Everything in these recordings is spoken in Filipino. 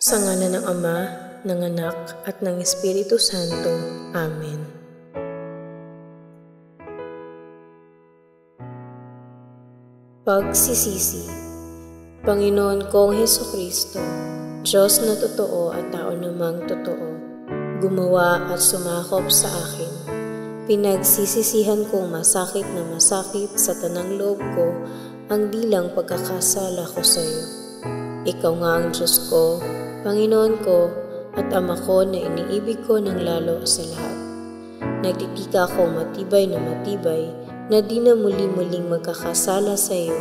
Sa ngalan ng Ama, ng Anak, at ng Espiritu Santo. Amen. Pagsisisi. Panginoon kong Hesukristo, Diyos na totoo at tao namang totoo, gumawa at sumakop sa akin. Pinagsisisihan kong masakit na masakit sa tanang loob ko ang dilang pagkakasala ko sa iyo. Ikaw nga ang Diyos ko, Panginoon ko, at Ama ko na iniibig ko ng lalo sa lahat. Nagtitika akong matibay na di na muli-muling magkakasala sa iyo,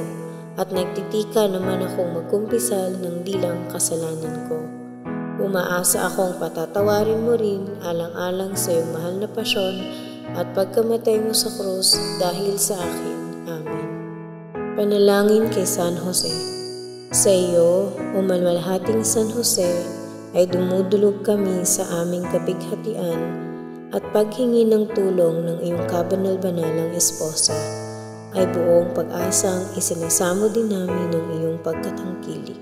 at nagtitika naman akong magkumpisal ng dilang kasalanan ko. Umaasa akong patatawarin mo rin alang-alang sa iyong mahal na pasyon at pagkamatay mo sa krus dahil sa akin. Amen. Panalangin kay San Jose. Sa iyo, o malwalhating San Jose, ay dumudulog kami sa aming kapighatian at paghingi ng tulong ng iyong kabanal-banalang esposa, ay buong pag-asang isinasamo din namin ng iyong pagkatangkilik.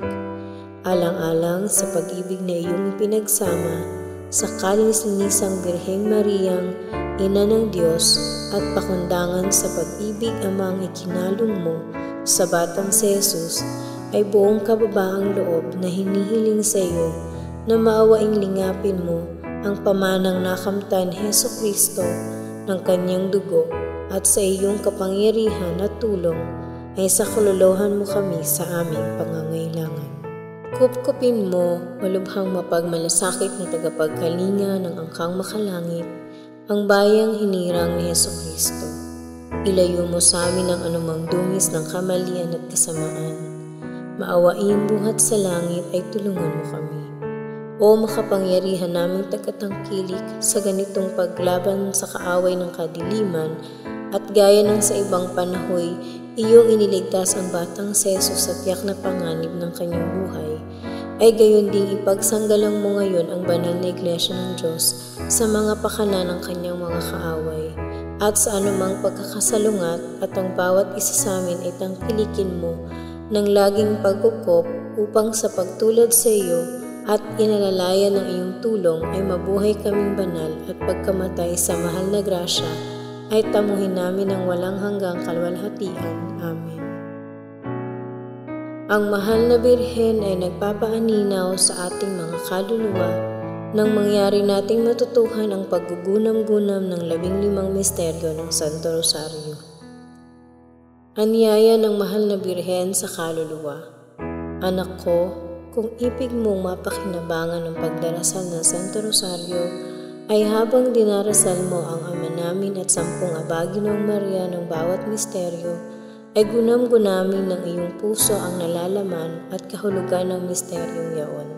Alang-alang sa pag-ibig na iyong ipinagsama sa kalinis-linisang Birheng Mariang, Ina ng Diyos, at pakundangan sa pag-ibig amang ikinalong mo sa batang si Jesus, ay buong kababaang loob na hinihiling sa iyo na maawaing lingapin mo ang pamanang nakamtan Hesukristo ng kanyang dugo, at sa iyong kapangyarihan at tulong ay saklolohan mo kami sa aming pangangailangan. Kupkupin mo, malubhang mapagmalasakit na tagapagkalinga ng angkang makalangit, ang bayang hinirang ni Hesukristo. Ilayo mo sa amin ang anumang dungis ng kamalian at kasamaan. Maawain buhat sa langit ay tulungan mo kami. O makapangyarihan naming tagatangkilik sa ganitong paglaban sa kaaway ng kadiliman, at gaya ng sa ibang panahoy, iyong iniligtas ang batang si Jesus sa tiyak na panganib ng kanyang buhay, ay gayon ding ipagsanggalang mo ngayon ang banal na Iglesia ng Diyos sa mga pakana ng kanyang mga kaaway, at sa anumang pagkakasalungat, at ang bawat isa sa amin ay tangkilikin mo ng laging pagkukop upang sa pagtulad sa iyo at inalalayan ng iyong tulong ay mabuhay kaming banal, at pagkamatay sa mahal na grasya ay tamuhin namin ng walang hanggang kalwalhatian. Amen. Ang mahal na Birhen ay nagpapaaninaw sa ating mga kaluluwa nang mangyari nating matutuhan ang paggugunam-gunam ng 15 misteryo ng Santo Rosario. Anyaya ng mahal na Birhen sa kaluluwa. Anak ko, kung ibig mong mapakinabangan ng pagdarasal ng Santo Rosario, ay habang dinarasal mo ang Ama namin at 10 Abaginong Maria ng bawat misteryo, ay gunam-gunamin ng iyong puso ang nalalaman at kahulugan ng misteryong yaon.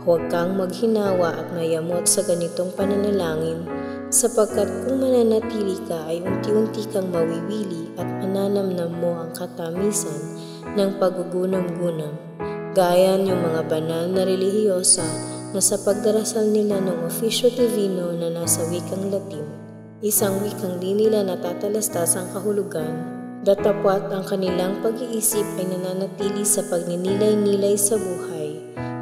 Huwag kang maghinawa at mayamot sa ganitong pananalangin, sapagkat kung mananatili ka ay unti-unti kang mawiwili at mananamnam mo ang katamisan ng paggugunam-gunam, gaya yung mga banal na relihiyosa na sa pagdarasal nila ng Officio Divino na nasa wikang Latin, isang wikang di nila natatalastas ang kahulugan, datapwat ang kanilang pag-iisip ay nananatili sa pagninilay-nilay sa buhay,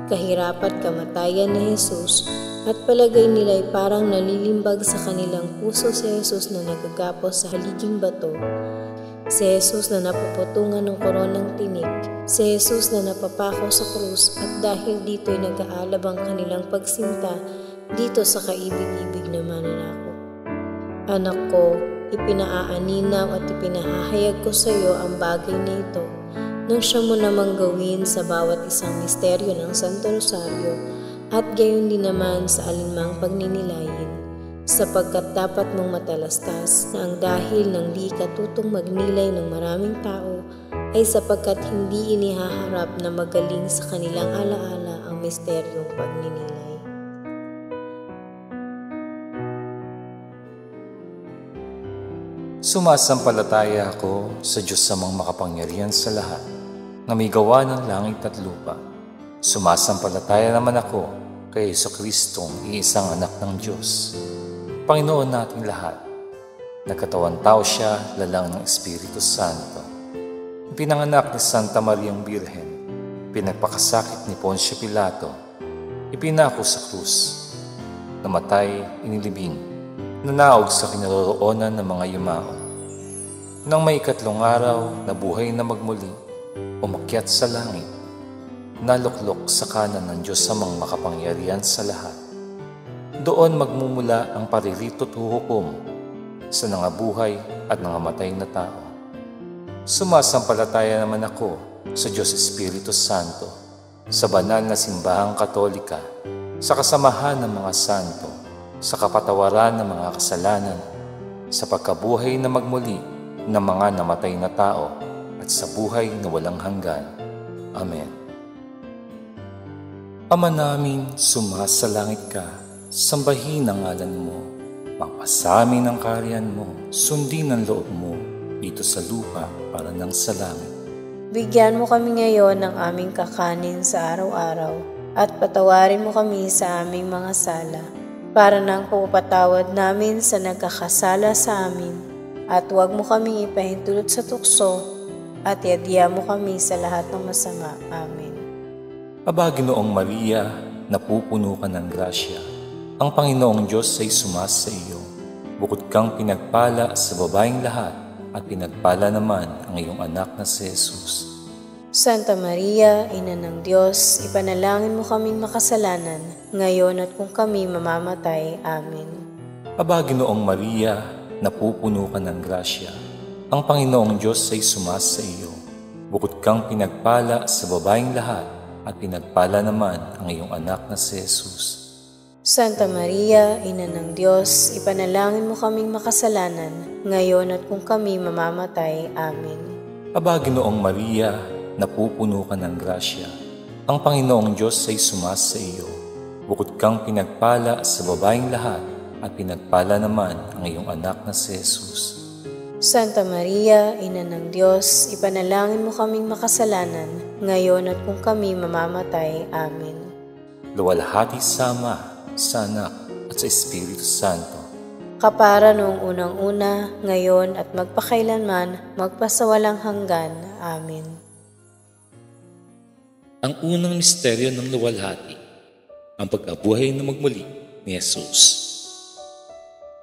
kahirap at kamatayan ni Jesus, at palagay nila ay parang nalilimbag sa kanilang puso si Jesus na nagagapos sa haliging bato, si Jesus na napuputungan ng koronang tinik, si Jesus na napapako sa krus, at dahil dito ay nag-aalab ang kanilang pagsinta dito sa kaibig-ibig na mananako. Anak ko, ipinaaaninaw at ipinahahayag ko sa iyo ang bagay na ito nang siya mo namang gawin sa bawat isang misteryo ng Santo Rosario, at gayon din naman sa alinmang pagninilayin, sapagkat dapat mong matalastas na ang dahil ng di katutong magnilay ng maraming tao ay sapagkat hindi inihaharap na magaling sa kanilang alaala ang misteryong pagninilay. Sumasampalataya ako sa Diyos amang makapangyarihan sa lahat, na may gawa ng langit at lupa. Sumasampalataya naman ako kay Jesucristong iisang anak ng Diyos, Panginoon nating lahat. Nagkatawan tao siya, lalang ng Espiritu Santo. Pinanganak ni Santa Mariang Birhen, pinagpakasakit ni Poncio Pilato, ipinako sa krus, namatay, inilibing, nanaog sa kinaroroonan ng mga yumao. Nang may ikatlong araw, nabuhay na magmuli, umakyat sa langit, naluklok sa kanan ng Diyos amang makapangyarihan sa lahat. Doon magmumula ang paririto't huhukom sa nangabuhay at nangamatay na tao. Sumasampalataya naman ako sa Diyos Espiritu Santo, sa banal na simbahang katolika, sa kasamahan ng mga santo, sa kapatawaran ng mga kasalanan, sa pagkabuhay na magmuli ng mga namatay na tao, at sa buhay na walang hanggan. Amen. Ama namin, sumasalangit ka, sambahin ang ngalan mo, pagpasamin ang kaharian mo, sundin ang loob mo, dito sa lupa para ng sa langit. Bigyan mo kami ngayon ng aming kakanin sa araw-araw, at patawarin mo kami sa aming mga sala, para ng pagpapatawad namin sa nagkakasala sa amin, at huwag mo kaming ipahintulot sa tukso, at iadya mo kami sa lahat ng masama. Amen. Aba, Ginoong Maria, napupuno ka ng grasya. Ang Panginoong Diyos ay sumasa iyo. Bukod kang pinagpala sa babaeng lahat, at pinagpala naman ang iyong anak na si Jesus. Santa Maria, Ina ng Diyos, ipanalangin mo kaming makasalanan, ngayon at kung kami mamamatay. Amen. Aba, Ginoong Maria, napupuno ka ng grasya. Ang Panginoong Diyos ay sumasa iyo. Bukod kang pinagpala sa babaeng lahat, at pinagpala naman ang iyong anak na si Jesus. Santa Maria, Ina ng Diyos, ipanalangin mo kaming makasalanan, ngayon at kung kami mamamatay. Amen. Aba, Ginoong Maria, napupuno ka ng grasya. Ang Panginoong Diyos ay sumasa iyo. Bukod kang pinagpala sa babaeng lahat, at pinagpala naman ang iyong anak na si Jesus. Santa Maria, Ina ng Diyos, ipanalangin mo kaming makasalanan, ngayon at kung kami mamamatay. Amen. Luwalhati sa Ama, sa Anak, at sa Espiritu Santo. Kapara noong unang-una, ngayon at magpakailanman, magpasawalang hanggan. Amen. Ang unang misteryo ng luwalhati, ang pag-abuhay na magmuli ni Jesus.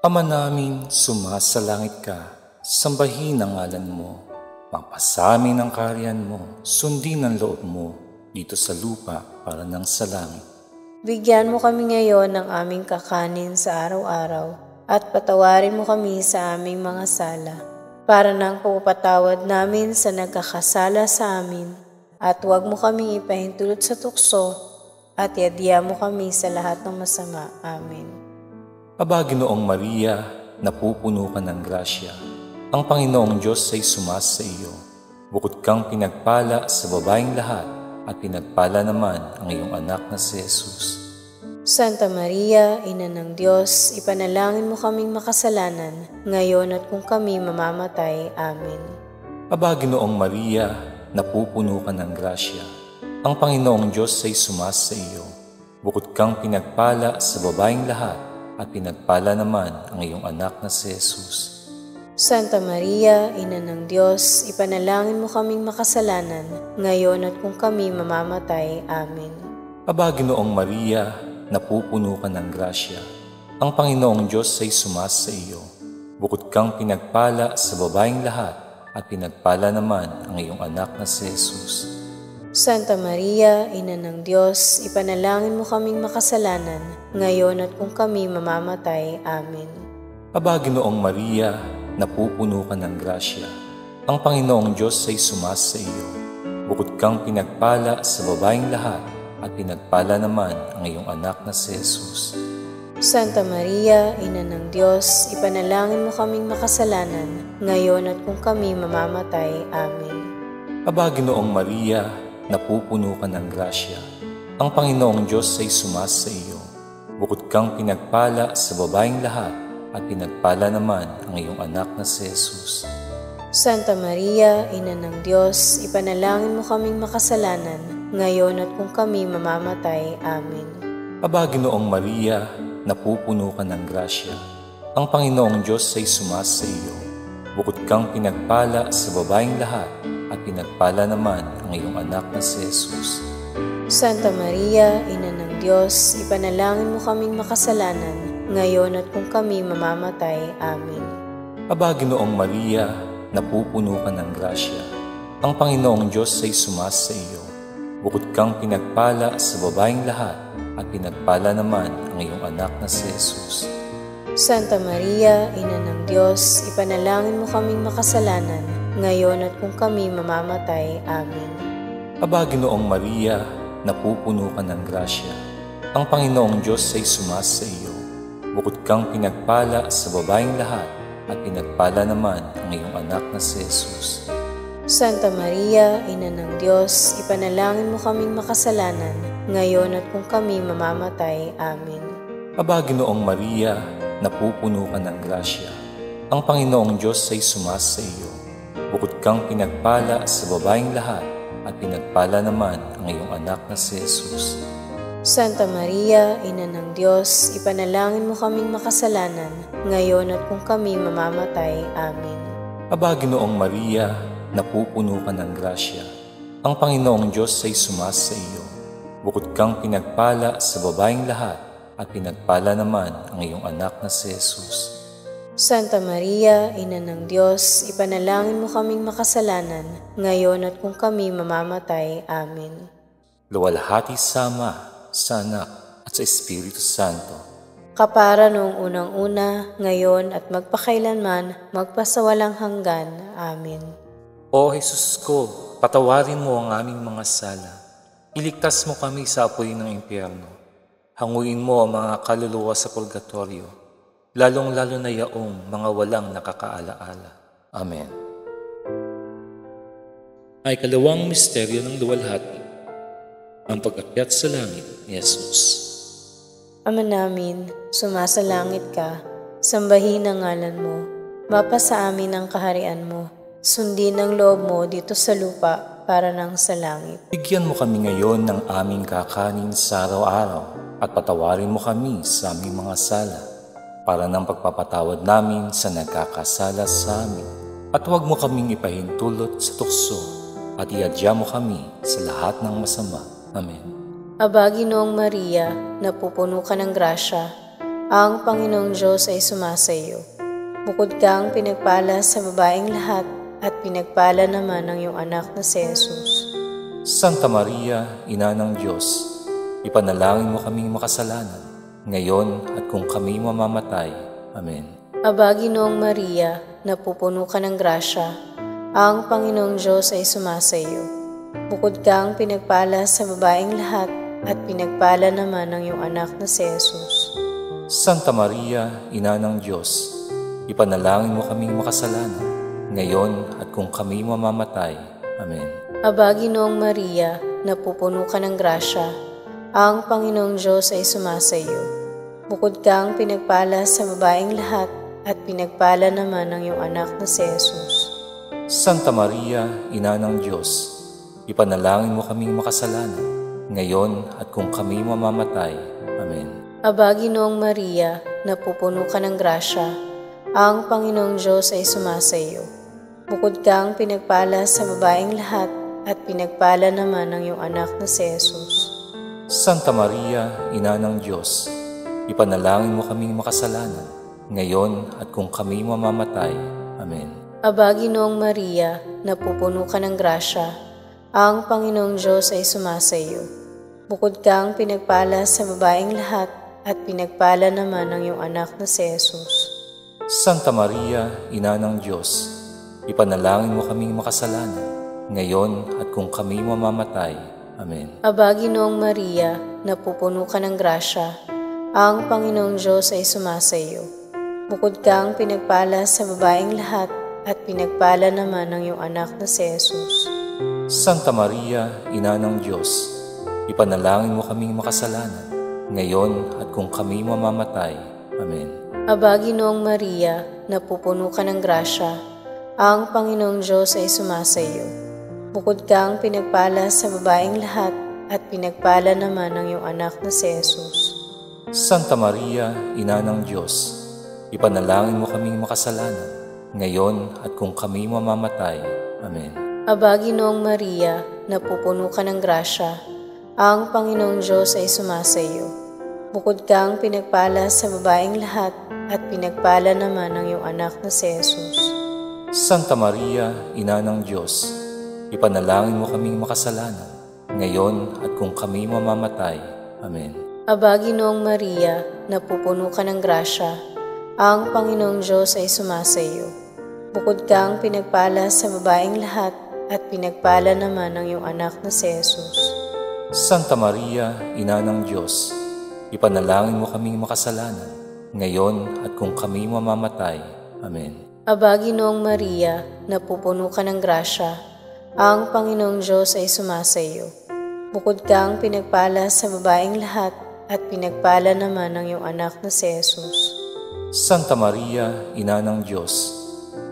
Ama namin, sumasalangit ka, sambahin ang ngalan mo, pagpasamin ang kaharian mo, sundin ang loob mo, dito sa lupa para ng sa langit. Bigyan mo kami ngayon ng aming kakanin sa araw-araw, at patawarin mo kami sa aming mga sala, para ng pagpapatawad namin sa nagkakasala sa amin, at huwag mo kaming ipahintulot sa tukso, at iadya mo kami sa lahat ng masama. Amen. Aba, Ginoong Maria, napupuno ka ng grasya. Ang Panginoong Diyos ay sumasa iyo. Bukod kang pinagpala sa babaeng lahat, at pinagpala naman ang iyong anak na si Jesus. Santa Maria, Ina ng Diyos, ipanalangin mo kaming makasalanan, ngayon at kung kami mamamatay. Amen. Aba, Ginoong Maria, napupuno ka ng grasya. Ang Panginoong Diyos ay sumasa iyo. Bukod kang pinagpala sa babaeng lahat, at pinagpala naman ang iyong anak na si Jesus. Santa Maria, Ina ng Diyos, ipanalangin mo kaming makasalanan, ngayon at kung kami mamamatay. Amen. Aba, Ginoong Maria, napupuno ka ng grasya. Ang Panginoong Diyos ay sumasa iyo. Bukod kang pinagpala sa babaeng lahat, at pinagpala naman ang iyong anak na si Jesus. Santa Maria, Ina ng Diyos, ipanalangin mo kaming makasalanan, ngayon at kung kami mamamatay. Amen. Aba, Ginoong Maria, napupuno ka ng grasya. Ang Panginoong Diyos ay sumasa iyo. Bukod kang pinagpala sa babaeng lahat, at pinagpala naman ang iyong anak na si Jesus. Santa Maria, Ina ng Diyos, ipanalangin mo kaming makasalanan, ngayon at kung kami mamamatay. Amen. Aba, Ginoong Maria, napupuno ka ng grasya. Ang Panginoong Diyos ay sumasa iyo. Bukod kang pinagpala sa babaeng lahat, at pinagpala naman ang iyong anak na si Jesus. Santa Maria, Ina ng Diyos, ipanalangin mo kaming makasalanan, ngayon at kung kami mamamatay. Amen. Aba, Ginoong Maria, napupuno ka ng grasya. Ang Panginoong Diyos ay sumasa iyo. Bukod kang pinagpala sa babaeng lahat, at pinagpala naman ang iyong anak na si Jesus. Santa Maria, Ina ng Diyos, ipanalangin mo kaming makasalanan, ngayon at kung kami mamamatay. Amen. Aba, Ginoong Maria, napupuno ka ng grasya. Ang Panginoong Diyos ay sumasa iyo. Bukod kang pinagpala sa babaeng lahat, at pinagpala naman ang iyong anak na si Jesus. Santa Maria, Ina ng Diyos, ipanalangin mo kaming makasalanan, ngayon at kung kami mamamatay. Amen. Aba, Ginoong Maria, napupuno ka ng grasya. Ang Panginoong Diyos ay sumasa iyo. Bukod kang pinagpala sa babaeng lahat, at pinagpala naman ang iyong anak na si Jesus. Santa Maria, Ina ng Diyos, ipanalangin mo kaming makasalanan, ngayon at kung kami mamamatay. Amen. Aba, Ginoong Maria, napupuno ka ng grasya. Ang Panginoong Diyos ay sumasa iyo. Bukod kang pinagpala sa babaeng lahat, at pinagpala naman ang iyong anak na si Jesus. Santa Maria, Ina ng Diyos, ipanalangin mo kaming makasalanan, ngayon at kung kami mamamatay. Amen. Aba, Ginoong Maria, napupuno ka ng grasya. Ang Panginoong Diyos ay sumasa iyo. Bukod kang pinagpala sa babaeng lahat, at pinagpala naman ang iyong anak na si Jesus. Santa Maria, Ina ng Diyos, ipanalangin mo kaming makasalanan, ngayon at kung kami mamamatay. Amen. Luwalhati sa Ama, sa Anak, at sa Espiritu Santo. Kapara noong unang-una, ngayon at magpakailanman, magpasawalang hanggan. Amen. O Jesus ko, patawarin mo ang aming mga sala. Iligtas mo kami sa apoy ng impyerno. Hanguin mo ang mga kaluluwa sa purgatorio, lalong-lalo na yaong mga walang nakakaalaala. Amen. Ay kalawang misteryo ng luwalhati, ang pag-akyat sa langit ni Jesus. Ama namin, sumasalangit ka, sambahin ang ngalan mo, mapasa amin ang kaharian mo, sundin ang loob mo dito sa lupa para nang sa langit. Bigyan mo kami ngayon ng aming kakanin sa araw-araw, at patawarin mo kami sa aming mga sala, para ng pagpapatawad namin sa nagkakasala sa amin. At huwag mo kaming ipahintulot sa tukso, at iadya mo kami sa lahat ng masama. Amen. Aba, Ginoong Maria, napupuno ka ng grasya, ang Panginoong Diyos ay sumasa iyo. Bukod kang pinagpala sa babaeng lahat, at pinagpala naman ang iyong anak na si Jesus. Santa Maria, Ina ng Diyos, ipanalangin mo kaming makasalanan, ngayon at kung kami mamamatay. Amen. Aba, Ginoong Maria, napupuno ka ng grasya, ang Panginoong Diyos ay sumasa iyo. Bukod kang pinagpala sa babaeng lahat, at pinagpala naman ang iyong anak na si Jesus. Santa Maria, Ina ng Diyos, ipanalangin mo kaming makasalanan, ngayon at kung kami mamamatay. Amen. Aba, Ginoong Maria, napupuno ka ng grasya, ang Panginoong Diyos ay sumasa iyo. Bukod kang pinagpala sa babaeng lahat, at pinagpala naman ang iyong anak na si Jesus. Santa Maria, Ina ng Diyos, ipanalangin mo kaming makasalanan, ngayon at kung kami mamamatay. Amen. Aba, Ginoong Maria, napupuno ka ng grasya, ang Panginoong Diyos ay sumasa iyo. Bukod kang pinagpala sa babaeng lahat, at pinagpala naman ang iyong anak na si Jesus. Santa Maria, Ina ng Diyos, ipanalangin mo kaming makasalanan, ngayon at kung kami mamamatay. Amen. Aba, Ginoong Maria, napupuno ka ng grasya, ang Panginoong Diyos ay sumasa iyo. Bukod kang pinagpala sa babaeng lahat, at pinagpala naman ang iyong anak na si Jesus. Santa Maria, Ina ng Diyos, ipanalangin mo kaming makasalanan, ngayon at kung kami mamamatay. Amen. Aba, Ginoong Maria, napupuno ka ng grasya, ang Panginoong Diyos ay sumasa iyo. Bukod kang pinagpala sa babaeng lahat, at pinagpala naman ang iyong anak na si Jesus. Santa Maria, Ina ng Diyos, ipanalangin mo kaming makasalanan, ngayon at kung kami mamamatay. Amen. Aba, Ginoong Maria, napupuno ka ng grasya, ang Panginoong Diyos ay sumasa iyo. Bukod kang pinagpala sa babaeng lahat, at pinagpala naman ang iyong anak na si Jesus. Santa Maria, Ina ng Diyos, ipanalangin mo kaming makasalanan, ngayon at kung kami mamamatay. Amen. Aba, Ginoong Maria, napupuno ka ng grasya, Ang Panginoong Diyos ay sumasa iyo. Bukod kang pinagpala sa babaeng lahat at pinagpala naman ang iyong anak na si Jesus. Santa Maria, Ina ng Diyos, ipanalangin mo kaming makasalanan, ngayon at kung kami mamamatay. Amen. Aba, Ginoong Maria, napupuno ka ng grasya, ang Panginoong Diyos ay sumasa iyo. Bukod kang pinagpala sa babaeng lahat at pinagpala naman ang iyong anak na si Jesus. Santa Maria, Ina ng Diyos, ipanalangin mo kaming makasalanan, ngayon at kung kami mamamatay. Amen. Aba, Ginoong Maria, napupuno ka ng grasya, ang Panginoong Diyos ay sumasa iyo. Bukod kang pinagpala sa babaeng lahat at pinagpala naman ang iyong anak na si Jesus. Santa Maria, Ina ng Diyos,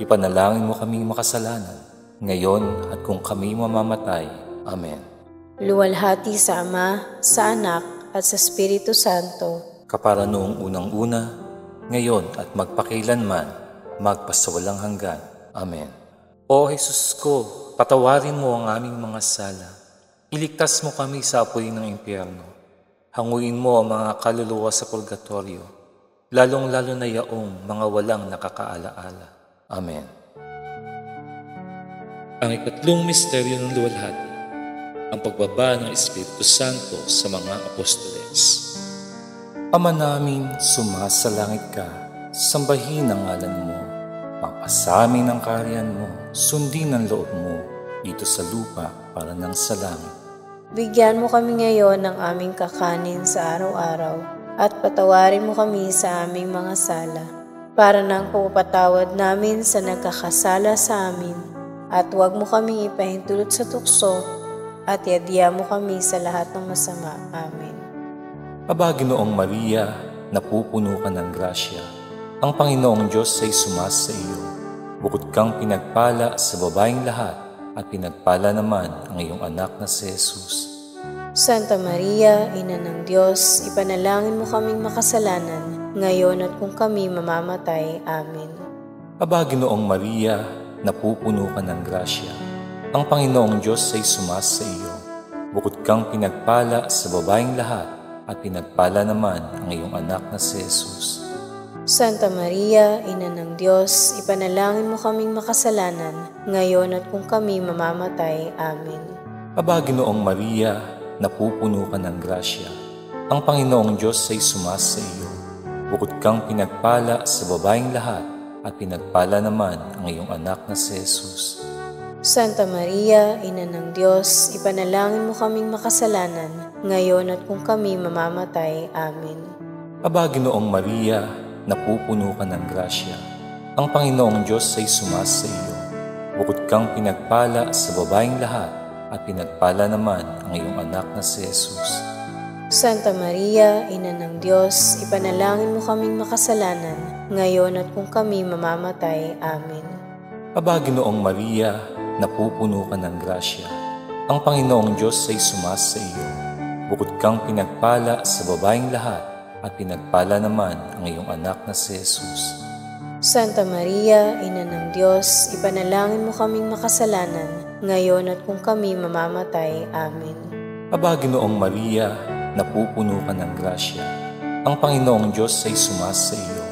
ipanalangin mo kaming makasalanan, ngayon at kung kami mamamatay. Amen. Luwalhati sa Ama, sa Anak, at sa Espiritu Santo, kapara noong unang-una, ngayon at magpakailanman, magpasawalang hanggan. Amen. O Jesus ko, patawarin mo ang aming mga sala. Iligtas mo kami sa apoy ng impyerno. Hanguin mo ang mga kaluluwa sa purgatorio, lalong-lalo na yaong mga walang nakakaalaala. Amen. Ang ikatlong misteryo ng luwalhati, ang pagbaba ng Espiritu Santo sa mga apostoles. Ama namin, sumasalangit ka, sambahin ang ngalan mo, mapasamin ang kaharian mo, sundin ang loob mo, dito sa lupa para ng sa langit. Bigyan mo kami ngayon ng aming kakanin sa araw-araw at patawarin mo kami sa aming mga sala, para ng pagpapatawad namin sa nagkakasala sa amin, at huwag mo kami ipahintulot sa tukso, at iadya mo kami sa lahat ng masama. Amen. Aba, Ginoong Maria, napupuno ka ng grasya, ang Panginoong Diyos ay sumasa iyo. Bukod kang pinagpala sa babaeng lahat, at pinagpala naman ang iyong anak na si Jesus. Santa Maria, Ina ng Diyos, ipanalangin mo kaming makasalanan, ngayon at kung kami mamamatay. Amen. Aba, Ginoong Maria, napupuno ka ng grasya, ang Panginoong Diyos ay sumasa iyo. Bukod kang pinagpala sa babaeng lahat, at pinagpala naman ang iyong anak na si Jesus. Santa Maria, Ina ng Diyos, ipanalangin mo kaming makasalanan, ngayon at kung kami mamamatay. Amen. Aba, Ginoong Maria, napupuno ka ng grasya, ang Panginoong Diyos ay sumasa iyo. Bukod kang pinagpala sa babaeng lahat, at pinagpala naman ang iyong anak na si Jesus. Santa Maria, Ina ng Diyos, ipanalangin mo kaming makasalanan, ngayon at kung kami mamamatay. Amen. Aba, Ginoong Maria, napupuno ka ng grasya, ang Panginoong Diyos ay sumasa iyo. Bukod kang pinagpala sa babaeng lahat, at pinagpala naman ang iyong anak na si Jesus. Santa Maria, Ina ng Diyos, ipanalangin mo kaming makasalanan, ngayon at kung kami mamamatay. Amen. Aba, Ginoong Maria, napupuno ka ng grasya, ang Panginoong Diyos ay sumasa iyo. Bukod kang pinagpala sa babaeng lahat, at pinagpala naman ang iyong anak na si Jesus. Santa Maria, Ina ng Diyos, ipanalangin mo kaming makasalanan, ngayon at kung kami mamamatay. Amen. Aba, Ginoong Maria, napupuno ka ng grasya, ang Panginoong Diyos ay sumasa iyo.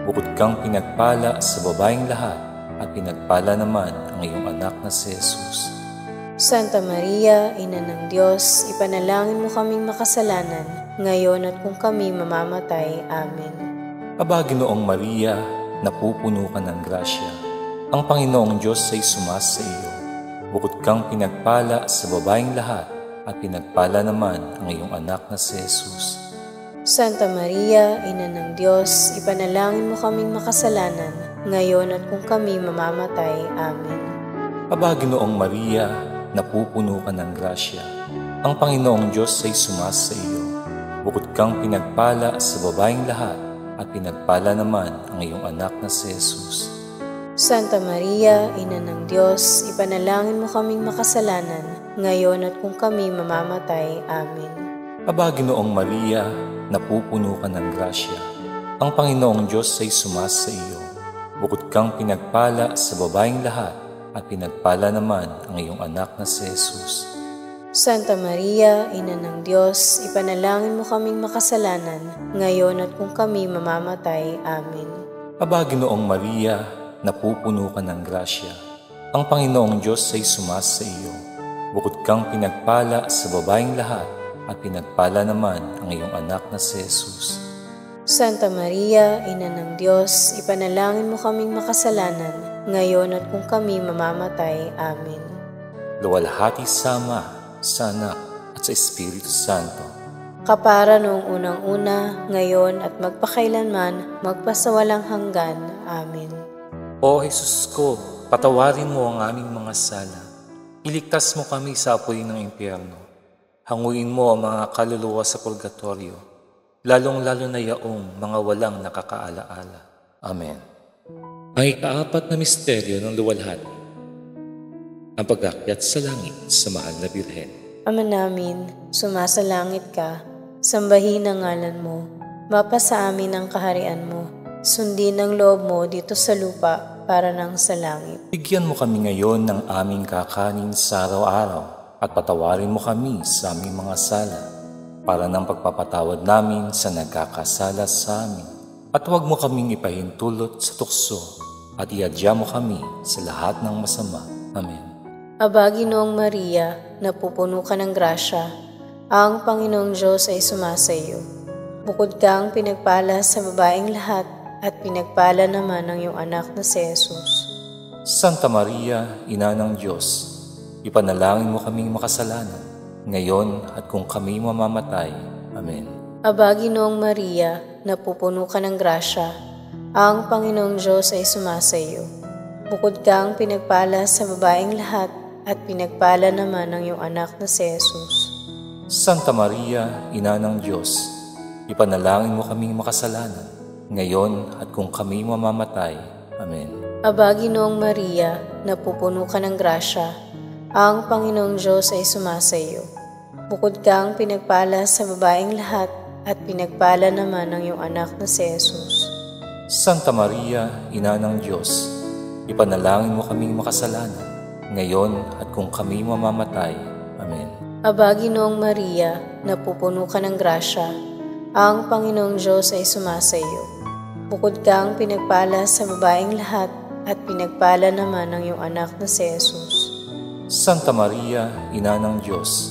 Bukod kang pinagpala sa babaeng lahat, at pinagpala naman ang iyong anak na si Jesus. Santa Maria, Ina ng Diyos, ipanalangin mo kaming makasalanan, ngayon at kung kami mamamatay. Amen. Aba, Ginoong Maria, napupuno ka ng grasya, ang Panginoong Diyos ay sumasa iyo. Bukod kang pinagpala sa babaeng lahat, at pinagpala naman ang iyong anak na si Jesus. Santa Maria, Ina ng Diyos, ipanalangin mo kaming makasalanan, ngayon at kung kami mamamatay. Amen. Aba, Ginoong Maria, napupuno ka ng grasya, ang Panginoong Diyos ay sumasa iyo. Bukod kang pinagpala sa babaeng lahat, at pinagpala naman ang iyong anak na si Jesus. Santa Maria, Ina ng Diyos, ipanalangin mo kaming makasalanan, ngayon at kung kami mamamatay. Amen. Aba, Ginoong Maria, napupuno ka ng grasya, ang Panginoong Diyos ay sumasa iyo. Bukod kang pinagpala sa babaeng lahat, at pinagpala naman ang iyong anak na si Jesus. Santa Maria, Ina ng Diyos, ipanalangin mo kaming makasalanan, ngayon at kung kami mamamatay. Amen. Aba, Ginoong Maria, napupuno ka ng grasya. Ang Panginoong Diyos ay sumasa iyo. Bukod kang pinagpala sa babaeng lahat, at pinagpala naman ang iyong anak na si Jesus. Santa Maria, Ina ng Diyos, ipanalangin mo kaming makasalanan, ngayon at kung kami mamamatay. Amen. Luwalhati sa Ama, sa Anak, at sa Espiritu Santo. Kapara noong unang-una, ngayon at magpakailanman, magpasawalang hanggan. Amen. O Jesus ko, patawarin mo ang aming mga sala. Iligtas mo kami sa apoy ng impyerno. Hanguin mo ang mga kaluluwa sa purgatorio, lalong-lalo na yaong mga walang nakakaalaala. Amen. Ang ikaapat na misteryo ng luwalhati, ang pag-akyat sa langit sa mahal na Birhen. Ama namin, sumasalangit ka, sambahin ang ngalan mo, mapasa amin ang kaharian mo, sundin ang loob mo dito sa lupa para nang sa langit. Bigyan mo kami ngayon ng aming kakanin sa araw-araw at patawarin mo kami sa aming mga sala para ng pagpapatawad namin sa nagkakasala sa amin. At huwag mo kaming ipahintulot sa tukso at iadya mo kami sa lahat ng masama. Amen. Aba, Ginoong Maria, napupuno ka ng grasya, ang Panginoong Diyos ay sumasa iyo. Bukod kang pinagpala sa babaeng lahat, at pinagpala naman ang iyong anak na si Jesus. Santa Maria, Ina ng Diyos, ipanalangin mo kaming makasalanan, ngayon at kung kami mamamatay. Amen. Aba, Ginoong Maria, napupuno ka ng grasya, ang Panginoong Diyos ay sumasa iyo. Bukod kang pinagpala sa babaeng lahat, at pinagpala naman ang iyong anak na si Jesus. Santa Maria, Ina ng Diyos, ipanalangin mo kaming makasalanan, ngayon at kung kami mamamatay. Amen. Aba, Ginoong Maria, napupuno ka ng grasya, ang Panginoong Diyos ay sumasa iyo. Bukod kang pinagpala sa babaeng lahat, at pinagpala naman ang iyong anak na si Jesus. Santa Maria, Ina ng Diyos, ipanalangin mo kaming makasalanan, ngayon at kung kami mamamatay. Amen. Aba, Ginoong Maria, napupuno ka ng grasya, ang Panginoong Diyos ay sumasa iyo. Bukod kang pinagpala sa babaeng lahat, at pinagpala naman ang iyong anak na si Jesus. Santa Maria, Ina ng Diyos,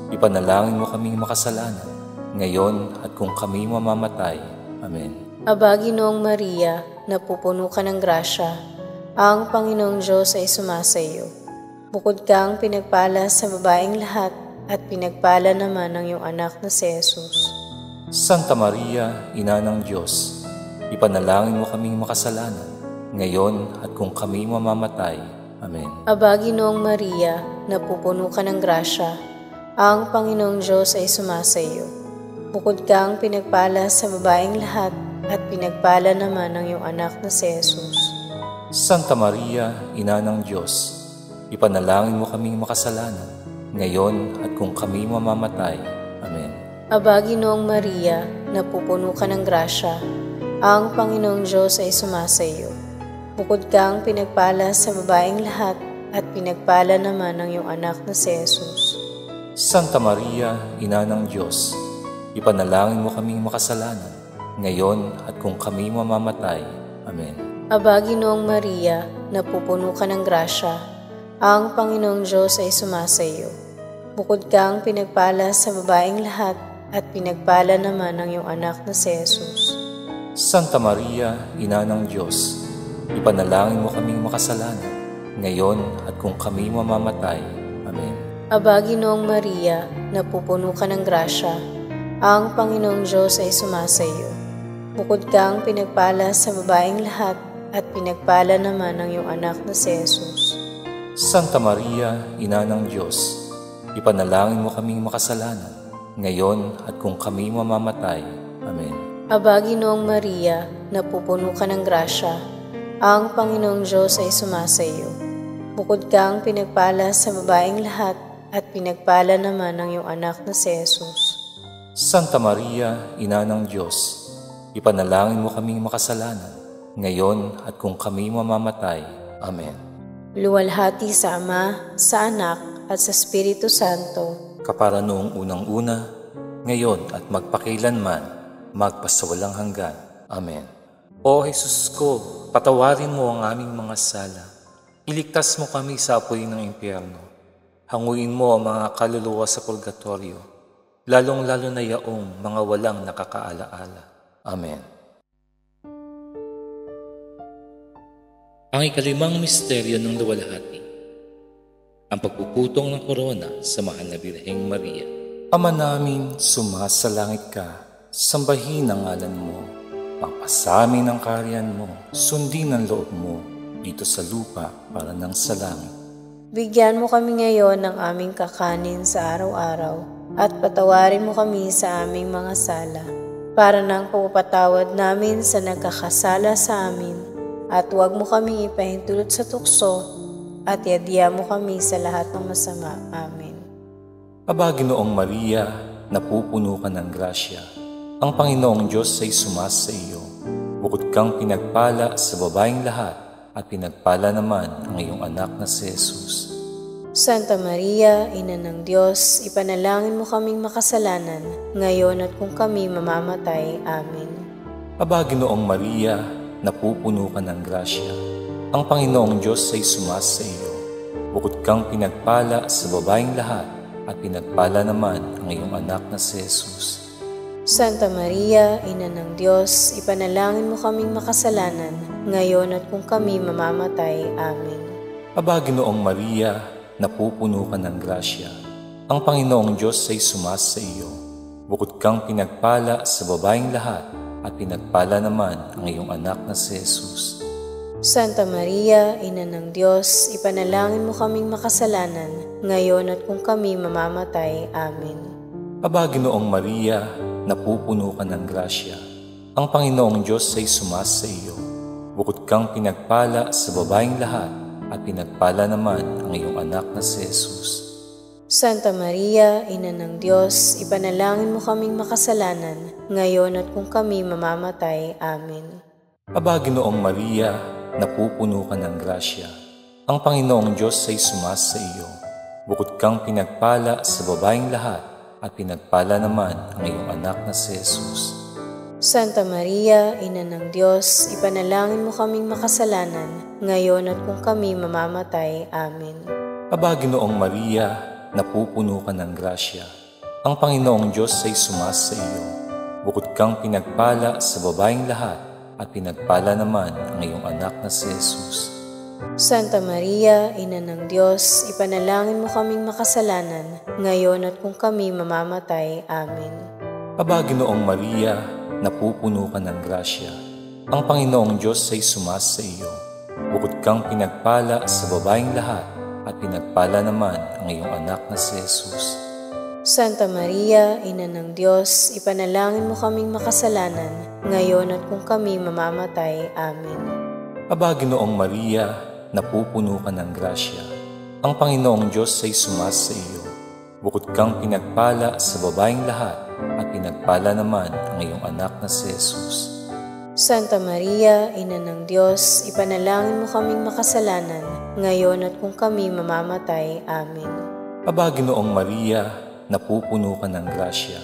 ipanalangin mo kaming makasalanan, ngayon at kung kami mamamatay. Amen. Aba, Ginoong Maria, napupuno ka ng grasya, ang Panginoong Diyos ay sumasa iyo. Bukod kang pinagpala sa babaeng lahat, at pinagpala naman ang iyong anak na si Jesus. Santa Maria, Ina ng Diyos, ipanalangin mo kaming makasalanan, ngayon at kung kami mamamatay. Amen. Aba, Ginoong Maria, napupuno ka ng grasya, ang Panginoong Diyos ay sumasa iyo. Bukod kang pinagpala sa babaeng lahat, at pinagpala naman ang iyong anak na si Jesus. Santa Maria, Ina ng Diyos, ipanalangin mo kaming makasalanan, ngayon at kung kami mamamatay. Amen. Aba, Ginoong Maria, napupuno ka ng grasya, ang Panginoong Diyos ay sumasa iyo. Bukod kang pinagpala sa babaeng lahat, at pinagpala naman ang iyong anak na si Jesus. Santa Maria, Ina ng Diyos, ipanalangin mo kaming makasalanan, ngayon at kung kami mamamatay. Amen. Aba, Ginoong Maria, napupuno ka ng grasya, ang Panginoong Diyos ay sumasa iyo. Bukod kang pinagpala sa babaeng lahat, at pinagpala naman ang iyong anak na si Jesus. Santa Maria, Ina ng Diyos, ipanalangin mo kaming makasalanan, ngayon at kung kami mamamatay. Amen. Aba, Ginoong Maria, napupuno ka ng grasya, ang Panginoong Diyos ay sumasa iyo. Bukod kang pinagpala sa babaeng lahat, at pinagpala naman ang iyong anak na si Jesus. Santa Maria, Ina ng Diyos, ipanalangin mo kaming makasalanan, ngayon at kung kami mamamatay. Amen. Aba, Ginoong Maria, napupuno ka ng grasya, ang Panginoong Diyos ay sumasa iyo. Bukod kang pinagpala sa babaeng lahat, at pinagpala naman ang iyong anak na si Jesus. Santa Maria, Ina ng Diyos, ipanalangin mo kaming makasalanan, ngayon at kung kami mamamatay. Amen. Luwalhati sa Ama, sa Anak, at sa Espiritu Santo. kapara noong unang-una, ngayon at magpakailanman, magpasawalang hanggan. Amen. O Jesus ko, patawarin mo ang aming mga sala. Iligtas mo kami sa apoy ng impyerno. Hanguin mo ang mga kaluluwa sa purgatorio, lalong-lalo na yaong mga walang nakakaalaala. Amen. Ang ikalimang misteryo ng luwalhati, ang pagpuputong ng korona sa mahal na Birheng Maria. Ama namin, sumasalangit ka, sambahin ang ngalan mo, pagpasamin ang kaharian mo, sundin ang loob mo, dito sa lupa para nang sa langit. Bigyan mo kami ngayon ng aming kakanin sa araw-araw at patawarin mo kami sa aming mga sala, para nang pagpapatawad namin sa nagkakasala sa amin, at huwag mo kami ipahintulot sa tukso, at yadya mo kami sa lahat ng masama. Amen. Aba, Ginoong Maria, napupuno ka ng grasya. Ang Panginoong Diyos ay sumasa iyo. Bukod kang pinagpala sa babaeng lahat, at pinagpala naman ang iyong anak na si Jesus. Santa Maria, Ina ng Diyos, ipanalangin mo kaming makasalanan, ngayon at kung kami mamamatay. Amen. Aba, Ginoong Maria, napupuno ka ng grasya. Ang Panginoong Diyos ay sumasa iyo. Bukod kang pinagpala sa babaeng lahat, at pinagpala naman ang iyong anak na si Jesus. Santa Maria, Ina ng Diyos, ipanalangin mo kaming makasalanan, ngayon at kung kami mamamatay. Amen. Aba, Ginoong Maria, napupuno ka ng grasya. Ang Panginoong Diyos ay sumasa iyo. Bukod kang pinagpala sa babaeng lahat, at pinagpala naman ang iyong anak na si Jesus. Santa Maria, Ina ng Diyos, ipanalangin mo kaming makasalanan, ngayon at kung kami mamamatay. Amen. Aba, Ginoong Maria, napupuno ka ng grasya. Ang Panginoong Diyos ay sumasa iyo. Bukod kang pinagpala sa babaeng lahat, at pinagpala naman ang iyong anak na si Jesus. Santa Maria, Ina ng Diyos, ipanalangin mo kaming makasalanan, ngayon at kung kami mamamatay. Amen. Aba, Ginoong Maria, napupuno ka ng grasya. Ang Panginoong Diyos ay sumasa iyo. Bukod kang pinagpala sa babaeng lahat, at pinagpala naman ang iyong anak na si Jesus. Santa Maria, Ina ng Diyos, ipanalangin mo kaming makasalanan, ngayon at kung kami mamamatay. Amen. Aba, Ginoong Maria, napupuno ka ng grasya. Ang Panginoong Diyos ay sumasa iyo. Bukod kang pinagpala sa babaeng lahat, at pinagpala naman ang iyong anak na si Jesus. Santa Maria, Ina ng Diyos, ipanalangin mo kaming makasalanan, ngayon at kung kami mamamatay. Amen. Aba, Ginoong Maria, napupuno ka ng grasya. Ang Panginoong Diyos ay sumasa iyo. Bukod kang pinagpala sa babaeng lahat, at pinagpala naman ang iyong anak na si Jesus. Santa Maria, Ina ng Diyos, ipanalangin mo kaming makasalanan, ngayon at kung kami mamamatay. Amen. Aba, Ginoong Maria, napupuno ka ng grasya. Ang Panginoong Diyos ay sumasa iyo. Bukod kang pinagpala sa babaeng lahat, at pinagpala naman ang iyong anak na si Jesus. Santa Maria, Ina ng Diyos, ipanalangin mo kaming makasalanan, ngayon at kung kami mamamatay. Amen. Aba, Ginoong Maria, napupuno ka ng grasya.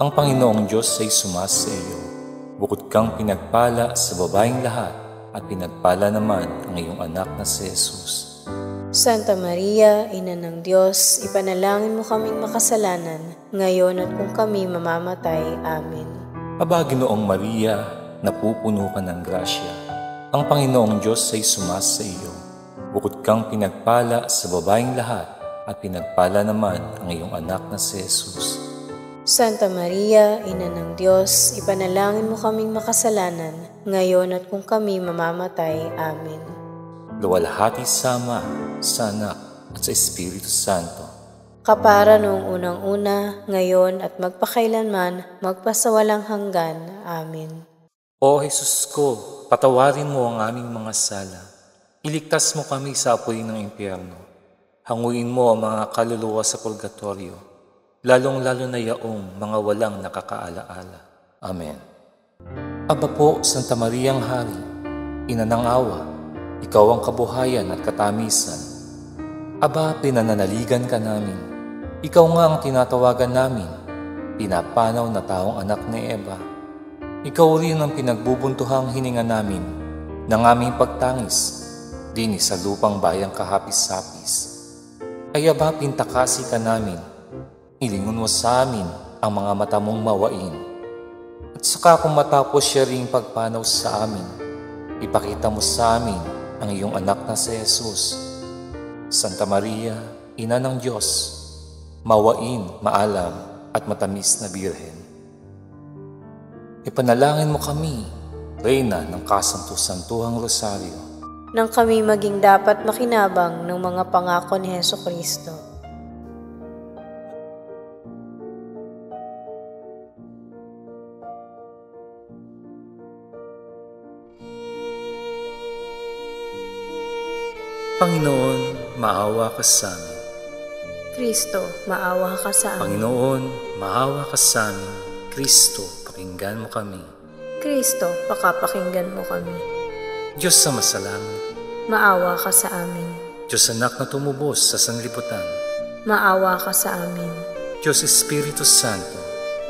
Ang Panginoong Diyos ay sumasa iyo. Bukod kang pinagpala sa babaeng lahat, at pinagpala naman ang iyong anak na si Jesus. Santa Maria, Ina ng Diyos, ipanalangin mo kaming makasalanan, ngayon at kung kami mamamatay. Amen. Aba, Ginoong Maria, napupuno ka ng grasya. Ang Panginoong Diyos ay sumasa iyo. Bukod kang pinagpala sa babaeng lahat, at pinagpala naman ang iyong anak na si Jesus. Santa Maria, Ina ng Diyos, ipanalangin mo kaming makasalanan, ngayon at kung kami mamamatay. Amen. Luwalhati sa Ama, sa Anak, at sa Espiritu Santo. Kapara noong unang-una, ngayon at magpakailanman, magpasawalang hanggan. Amen. O Jesus ko, patawarin mo ang aming mga sala. Iligtas mo kami sa apoy ng impyerno. Hanguin mo ang mga kaluluwa sa purgatorio, lalong-lalo na yaong mga walang nakakaalaala. Amen. Aba po, Santa Mariang Hari, Ina ng Awa, ikaw ang kabuhayan at katamisan. Aba, pinananaligan ka namin. Ikaw nga ang tinatawagan namin, pinapanaw na taong anak ni Eva. Ikaw rin ang pinagbubuntuhang hininga namin ng aming pagtangis, din sa lupang bayang kahapis-hapis. Kaya ba pintakasi ka namin, hilingon mo sa amin ang mga mata mong mawain. At saka kung matapos siya ring pagpanaw sa amin, ipakita mo sa amin ang iyong anak na si Jesus. Santa Maria, Ina ng Diyos, mawain, maalam at matamis na Birhen. Ipanalangin mo kami, Reyna ng Kasanto-Santuhang Rosaryo, nang kami maging dapat makinabang ng mga pangako ni Hesukristo. Panginoon, maawa ka sa amin. Kristo, maawa ka sa amin. Panginoon, maawa ka sa amin. Kristo, pakinggan mo kami. Kristo, pakapakinggan mo kami. Diyos sa masalangit, Maawa ka sa amin. Diyos anak na tumubos sa sanlibutan, Maawa ka sa amin. Diyos Espiritu Santo,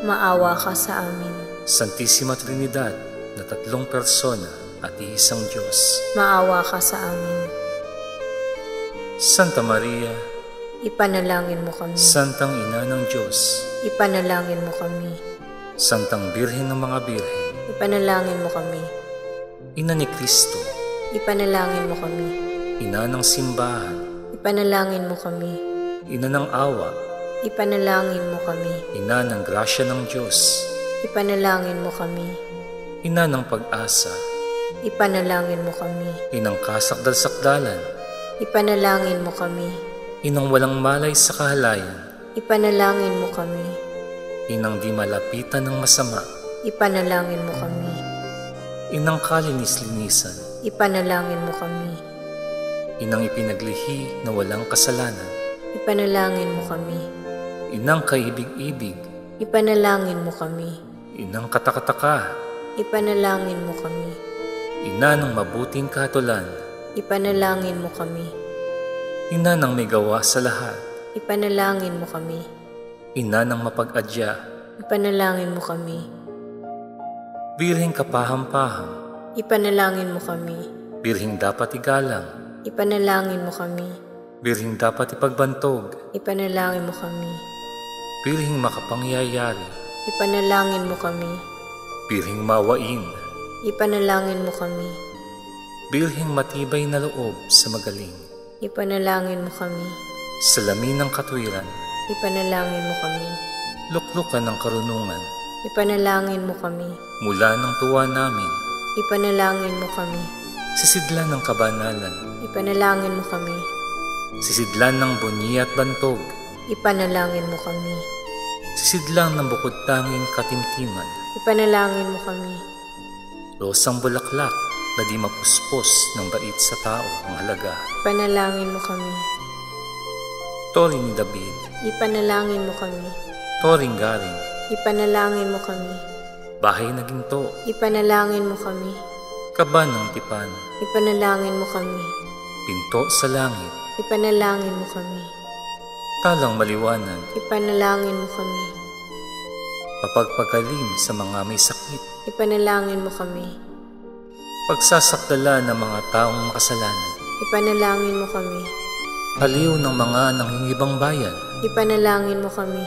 Maawa ka sa amin. Santissima Trinidad na tatlong persona at iisang Diyos. Maawa ka sa amin. Santa Maria, Ipanalangin mo kami. Santang Ina ng Diyos, Ipanalangin mo kami. Santang Birhen ng mga Birhen, Ipanalangin mo kami. Ina ni Kristo, Ipanalangin mo kami. Ina ng simbahan, Ipanalangin mo kami. Ina ng awa, Ipanalangin mo kami. Ina ng grasya ng Diyos, Ipanalangin mo kami. Ina ng pag-asa, Ipanalangin mo kami. Inang kasakdal-sakdalan, Ipanalangin mo kami. Inang walang malay sa kahalayan, Ipanalangin mo kami. Inang di malapitan ng masama, Ipanalangin mo kami. Inang kalinis-linisan, Ipanalangin mo kami. Inang ipinaglihi na walang kasalanan, Ipanalangin mo kami. Inang kaibig-ibig, Ipanalangin mo kami. Inang katakataka, Ipanalangin mo kami. Ina ng mabuting katulan, Ipanalangin mo kami. Ina ng may gawa sa lahat, Ipanalangin mo kami. Ina ng mapag-adya, Ipanalangin mo kami. Birheng kapaham-paham, Ipanalangin mo kami. Birheng dapat igalang, Ipanalangin mo kami. Birheng dapat ipagbantog, Ipanalangin mo kami. Birheng makapangyayari, Ipanalangin mo kami. Birheng mawain, Ipanalangin mo kami. Birheng matibay na loob sa magaling, Ipanalangin mo kami. salamin ng katwiran, Ipanalangin mo kami. luklukan ng karunungan, Ipanalangin mo kami. mula ng tuwa namin, Ipanalangin mo kami. sisidlan ng kabanalan, Ipanalangin mo kami. sisidlan ng bunyi at bantog, Ipanalangin mo kami. sisidlan ng bukod tanging katimtiman, Ipanalangin mo kami. rosang bulaklak na di mapuspos ng bait sa tao ang halaga, Ipanalangin mo kami. tori ni David, Ipanalangin mo kami. toring garing, Ipanalangin mo kami. bahay na ginto, Ipanalangin mo kami. kaban ng tipan, Ipanalangin mo kami. pinto sa langit, Ipanalangin mo kami. talang maliwanag, Ipanalangin mo kami. mapagpagaling sa mga may sakit, Ipanalangin mo kami. pagsasakdala ng mga taong makasalanan, Ipanalangin mo kami. aliw ng mga nanghingibang bayan, Ipanalangin mo kami.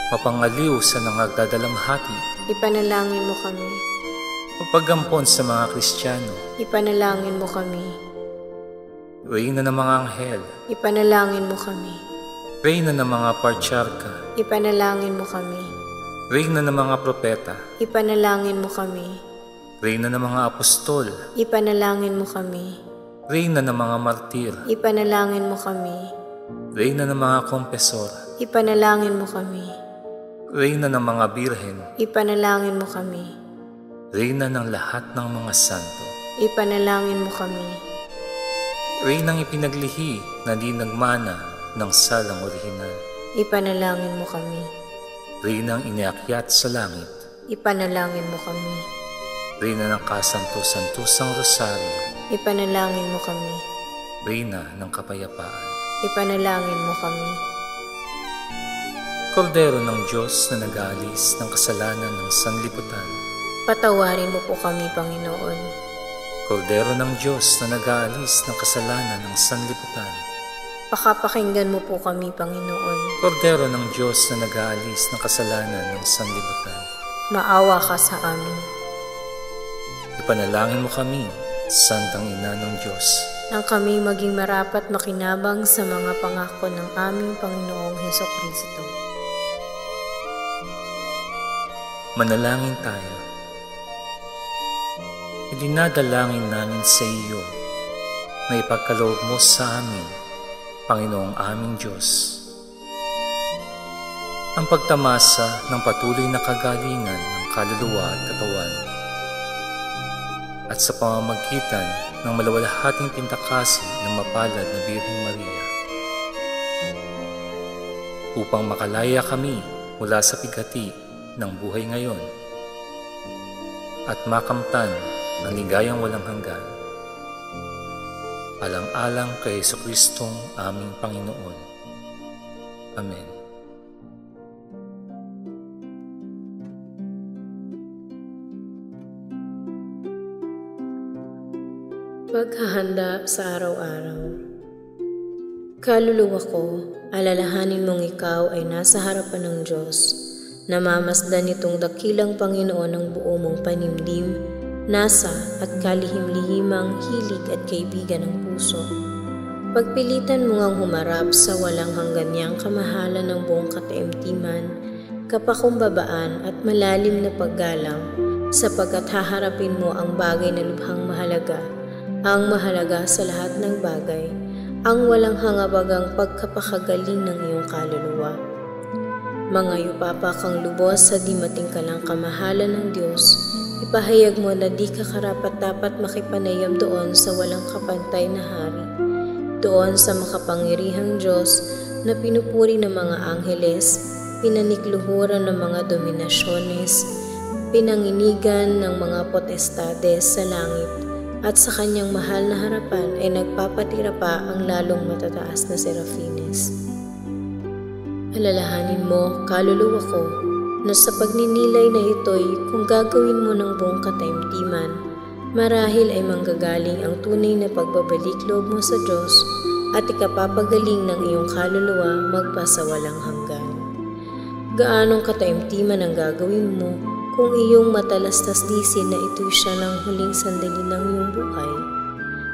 mapangaliw sa nangagdadalamhati, Ipanalangin mo kami. mapagampon sa mga Kristiyano, Ipanalangin mo kami. reyna ng mga anghel, Ipanalangin mo kami. reyna ng mga partsarka, Ipanalangin mo kami. reyna ng mga propeta, Ipanalangin mo kami. reyna ng mga apostol, Ipanalangin mo kami. reyna ng mga martir, Ipanalangin mo kami. reyna ng mga kompesor, Ipanalangin mo kami. reyna ng mga birhen, Ipanalangin mo kami. reyna ng lahat ng mga santo, Ipanalangin mo kami. reynang ipinaglihi na di nagmana ng salang orihinal, Ipanalangin mo kami. reynang iniakyat sa langit, Ipanalangin mo kami. reyna ng kasanto-santosang rosaryo, Ipanalangin mo kami. reyna ng kapayapaan. Ipanalangin mo kami. Kordero ng Diyos na nag-aalis ng kasalanan ng sanlibutan, Patawarin mo po kami, Panginoon. Kordero ng Diyos na nag-aalis ng kasalanan ng sanlibutan, Pakapakinggan mo po kami, Panginoon. Kordero ng Diyos na nag-aalis ng kasalanan ng sanlibutan, Maawa ka sa amin. ipanalangin mo kami, Santang Ina ng Diyos, Nang kami maging marapat makinabang sa mga pangako ng aming Panginoong Hesukristo. manalangin tayo. Idinadalangin namin sa iyo na ipagkaloob mo sa amin, Panginoong aming Diyos, ang pagtamasa ng patuloy na kagalingan ng kaluluwa at katawan, at sa pamamagitan ng malawalhating pintakasi ng mapalad na Birheng Maria, upang makalaya kami mula sa bigati ng buhay ngayon at makamtan ang ligayang walang hanggan. Alang-alang kay Jesucristong aming Panginoon. Amen. Paghahanda sa araw-araw. Kaluluwa ko, alalahanin mong ikaw ay nasa harapan ng Diyos. Namamasdan nitong dakilang Panginoon ng buo mong panimdim, nasa at kalihim-lihimang hilig at kaibigan ng puso. Pagpilitan mo ngang humarap sa walang hanggan niyang kamahalan ng buong kataimtiman, kapakumbabaan at malalim na paggalang, sapagkat haharapin mo ang bagay na lubhang mahalaga, ang mahalaga sa lahat ng bagay, ang walang hangabagang pagkapakagaling ng iyong kaluluwa. Mangayupapa kang lubos sa di matingkalang kamahalan ng Diyos, ipahayag mo na di ka karapat-dapat makipanayam doon sa walang kapantay na hari, doon sa makapangyarihang Diyos na pinupuri ng mga angheles, pinanikluhuran ng mga dominasyones, pinanginigan ng mga potestades sa langit, at sa kanyang mahal na harapan ay nagpapatira pa ang lalong matataas na serafines. Alalahanin mo, kaluluwa ko, na sa pagninilay na ito'y kung gagawin mo ng buong kataimtiman, marahil ay manggagaling ang tunay na pagbabalik loob mo sa Diyos at ikapapagaling ng iyong kaluluwa magpasawalang hanggan. Gaanong kataimtiman ang gagawin mo kung iyong matalastaslisin na ito'y siya ng huling sandali ng iyong buhay?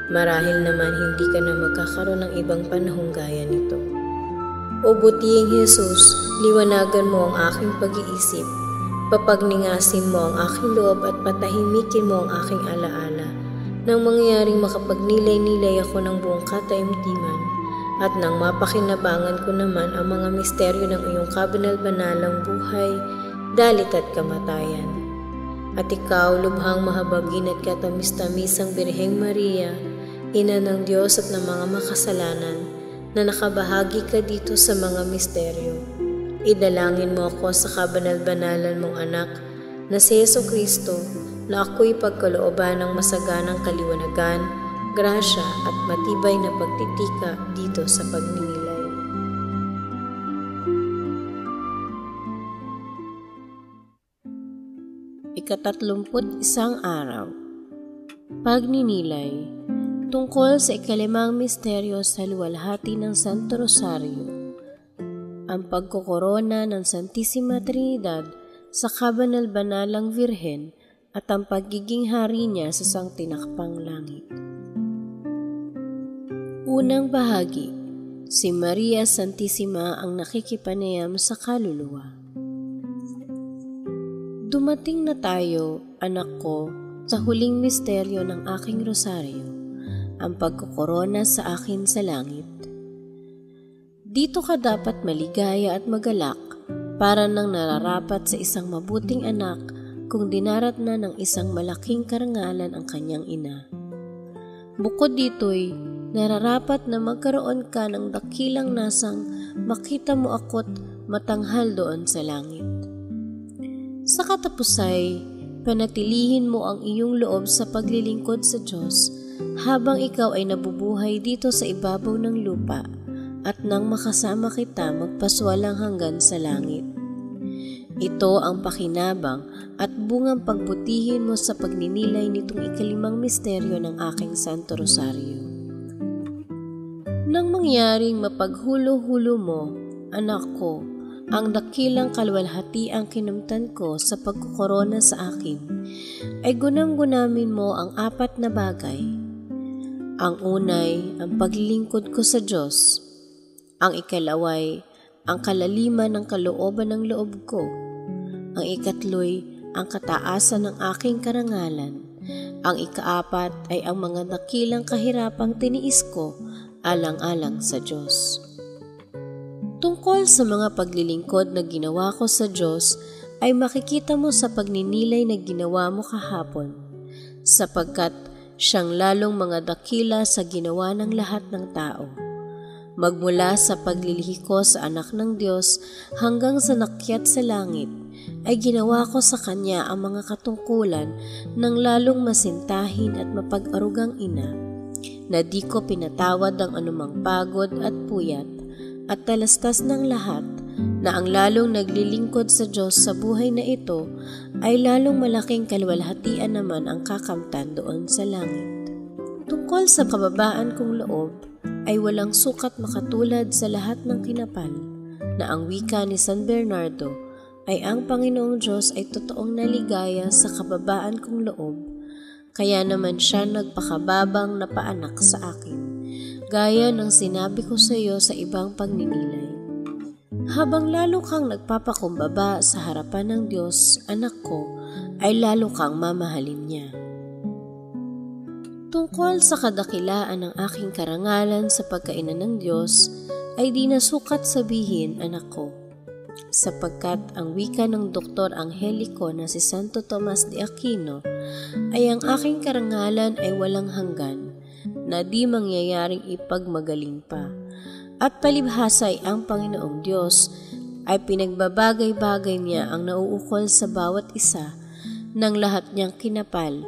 Marahil naman hindi ka na magkakaroon ng ibang panahong gaya nito. O butihing Jesus, liwanagan mo ang aking pag-iisip, papagningasin mo ang aking loob at patahimikin mo ang aking alaala, nang mangyaring makapagnilay-nilay ako ng buong kataimtiman, at nang mapakinabangan ko naman ang mga misteryo ng iyong kabanal-banalang buhay, dalit at kamatayan. At ikaw, lubhang mahabagin at katamis-tamisang Birheng Maria, Ina ng Diyos at ng mga makasalanan, na nakabahagi ka dito sa mga misteryo. Idalangin mo ako sa kabanal-banalan mong anak na si Jesucristo, na ako'y pagkalooban ng masaganang kaliwanagan, grasya at matibay na pagtitika dito sa pagninilay. Ika-31 araw. Pagninilay tungkol sa ikalimang misteryo sa luwalhati ng Santo Rosario, ang pagkokorona ng Santissima Trinidad sa kabanal-banalang Birhen at ang pagiging hari niya sa sangtinakpang langit. Unang bahagi, si Maria Santissima ang nakikipanayam sa kaluluwa. Dumating na tayo, anak ko, sa huling misteryo ng aking rosaryo, ang pagkokorona sa akin sa langit. Dito ka dapat maligaya at magalak para nang nararapat sa isang mabuting anak kung dinarat na ng isang malaking karangalan ang kanyang ina. Bukod dito'y nararapat na magkaroon ka ng dakilang nasang makita mo ako't matanghal doon sa langit. Sa katapusay, panatilihin mo ang iyong loob sa paglilingkod sa Diyos habang ikaw ay nabubuhay dito sa ibabaw ng lupa at nang makasama kita magpaswalang hanggan sa langit. Ito ang pakinabang at bungang pagbutihin mo sa pagninilay nitong ikalimang misteryo ng aking Santo Rosario. Nang mangyaring mapaghulo-hulo mo, anak ko, ang dakilang kalwalhatiang kinamtan ko sa pagkukorona sa akin, ay gunam-gunamin mo ang apat na bagay. Ang unay, ang paglilingkod ko sa Diyos. Ang ikalaway, ang kalaliman ng kalooban ng loob ko. Ang ikatloy, ang kataasan ng aking karangalan. Ang ikaapat ay ang mga dakilang kahirapang tiniis ko alang-alang sa Diyos. Tungkol sa mga paglilingkod na ginawa ko sa Diyos ay makikita mo sa pagninilay na ginawa mo kahapon, sapagkat siyang lalong mga dakila sa ginawa ng lahat ng tao. Magmula sa paglilihi ko sa anak ng Diyos hanggang sa nakyat sa langit, ay ginawa ko sa Kanya ang mga katungkulan ng lalong masintahin at mapag-arugang ina, na di ko pinatawad ang anumang pagod at puyat, at talastas ng lahat, na ang lalong naglilingkod sa Diyos sa buhay na ito ay lalong malaking kalwalhatian naman ang kakamtan doon sa langit. Tungkol sa kababaan kong loob, ay walang sukat makatulad sa lahat ng kinapal, na ang wika ni San Bernardo ay ang Panginoong Diyos ay totoong naligaya sa kababaan kong loob, kaya naman siya nagpakababang na paanak sa akin, gaya ng sinabi ko sa iyo sa ibang pagninilay. Habang lalo kang nagpapakumbaba sa harapan ng Diyos, anak ko, ay lalo kang mamahalin niya. Tungkol sa kadakilaan ng aking karangalan sa pagkainan ng Diyos, ay di nasukat sabihin, anak ko, sapagkat ang wika ng Dr. Angelico na si Santo Tomas de Aquino ay ang aking karangalan ay walang hanggan, na di mangyayaring ipagmagaling pa. At palibhasay ang Panginoong Diyos ay pinagbabagay-bagay niya ang nauukol sa bawat isa ng lahat niyang kinapal,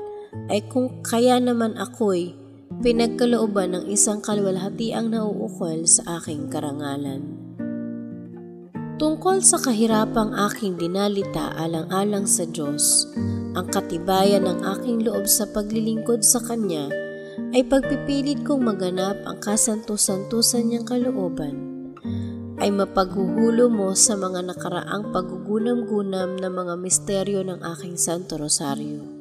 ay kung kaya naman ako'y pinagkalooban ng isang kalwalhatiang nauukol sa aking karangalan. Tungkol sa kahirapang aking dinalita alang-alang sa Diyos, ang katibayan ng aking loob sa paglilingkod sa Kanya ay pagpipilit kong maganap ang kasanto-santusan niyang kalooban, ay mapaghuhulo mo sa mga nakaraang paggugunam-gunam na mga misteryo ng aking Santo Rosario.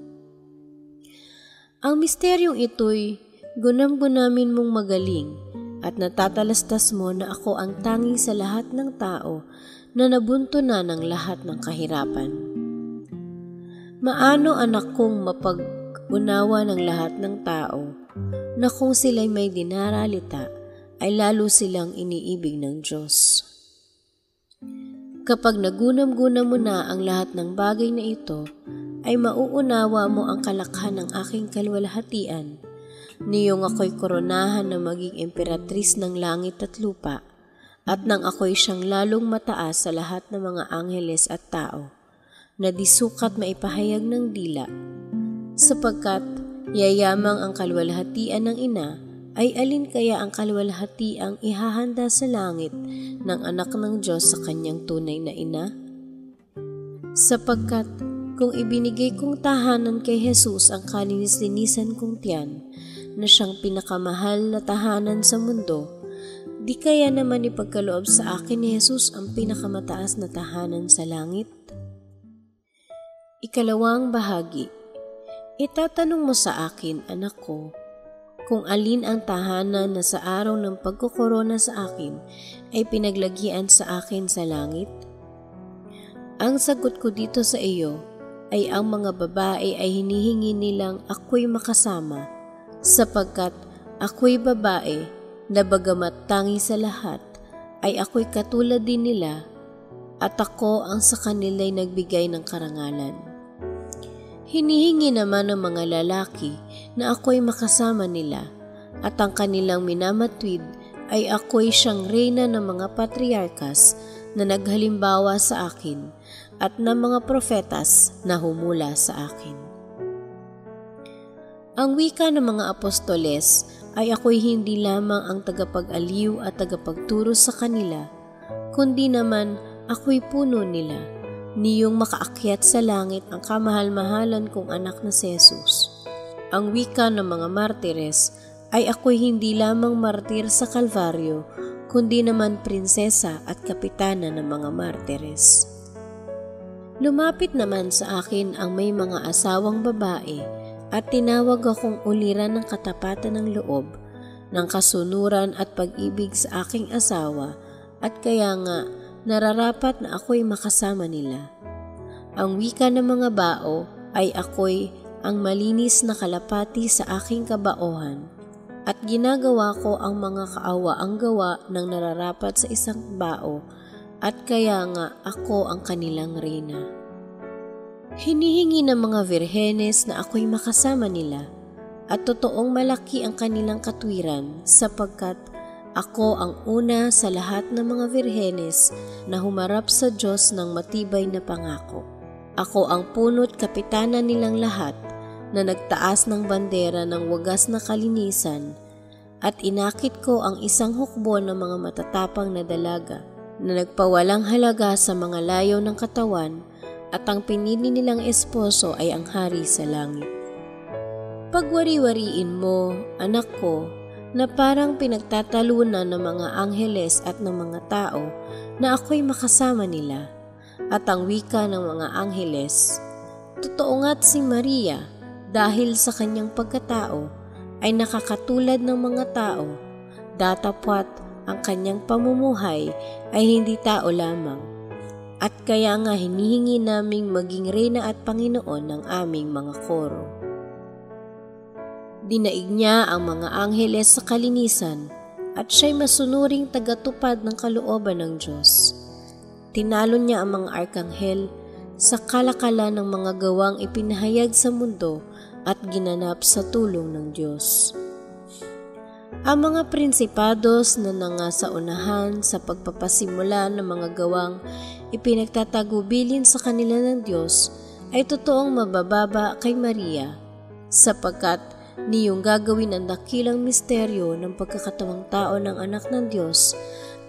Ang misteryong ito'y gunam-gunamin mong magaling at natatalastas mo na ako ang tanging sa lahat ng tao na nabunto na ng lahat ng kahirapan. Maano anak kong mapag-unawa ng lahat ng tao na kung sila'y may dinaralita ay lalo silang iniibig ng Diyos. Kapag nagunam-gunam mo na ang lahat ng bagay na ito, ay mauunawa mo ang kalakhan ng aking kalwalhatian, niyong ako'y koronahan na maging emperatris ng langit at lupa, at nang ako'y siyang lalong mataas sa lahat ng mga angheles at tao, na di sukat maipahayag ng dila, sapagkat yayamang ang kalwalhatian ng ina, ay alin kaya ang kalwalhatiang ihahanda sa langit ng anak ng Diyos sa kanyang tunay na ina? Sapagkat kung ibinigay kong tahanan kay Jesus ang kalinis-linisan kong tiyan, na siyang pinakamahal na tahanan sa mundo, di kaya naman ipagkaloob sa akin ni Jesus ang pinakamataas na tahanan sa langit? Ikalawang bahagi. Itatanong mo sa akin, anak ko, kung alin ang tahanan na sa araw ng pagkukorona sa akin ay pinaglagian sa akin sa langit? Ang sagot ko dito sa iyo ay ang mga babae ay hinihingi nilang ako'y makasama, sapagkat ako'y babae na bagamat tangi sa lahat, ay ako'y katulad din nila, at ako ang sa kanila'y nagbigay ng karangalan. Hinihingi naman ng mga lalaki na ako'y makasama nila, at ang kanilang minamatwid ay ako'y siyang reyna ng mga patriarkas na naghalimbawa sa akin, at ng mga profetas na humula sa akin. Ang wika ng mga apostoles ay ako'y hindi lamang ang tagapag-aliw at tagapagturo sa kanila, kundi naman ako'y puno nila, niyong makaakyat sa langit ang kamahal-mahalan kong anak na si Jesus. Ang wika ng mga martires ay ako'y hindi lamang martir sa Kalbaryo, kundi naman prinsesa at kapitana ng mga martires. Lumapit naman sa akin ang may mga asawang babae at tinawag akong uliran ng katapatan ng loob, ng kasunuran at pag-ibig sa aking asawa, at kaya nga nararapat na ako'y makasama nila. Ang wika ng mga bao ay ako'y ang malinis na kalapati sa aking kabaohan, at ginagawa ko ang mga kaawaang gawa ng nararapat sa isang bao, at kaya nga ako ang kanilang reyna. Hinihingi ng mga virhenes na ako'y makasama nila, at totoong malaki ang kanilang katwiran sapagkat ako ang una sa lahat ng mga virhenes na humarap sa Diyos ng matibay na pangako. Ako ang puno't kapitana nilang lahat na nagtaas ng bandera ng wagas na kalinisan, at inakit ko ang isang hukbo ng mga matatapang na dalaga na nagpawalang halaga sa mga layaw ng katawan, at ang pinili nilang esposo ay ang hari sa langit. Pagwari-wariin mo, anak ko, na parang pinagtatalunan ng mga angheles at ng mga tao na ako'y makasama nila, at ang wika ng mga angheles. Totoo nga't si Maria, dahil sa kanyang pagkatao, ay nakakatulad ng mga tao, datapwat ang kanyang pamumuhay ay hindi tao lamang. At kaya nga hinihingi naming maging reyna at Panginoon ng aming mga koro. Dinaig niya ang mga angheles sa kalinisan, at siya'y masunuring tagatupad ng kalooban ng Diyos. Tinalo niya ang mga arkanghel sa kalakalan ng mga gawang ipinahayag sa mundo at ginanap sa tulong ng Diyos. Ang mga prinsipados na nangasa unahan sa pagpapasimula ng mga gawang ipinagtatagubilin sa kanila ng Diyos ay totoong mabababa kay Maria, sapagkat niyong gagawin ang dakilang misteryo ng pagkakatawang tao ng anak ng Diyos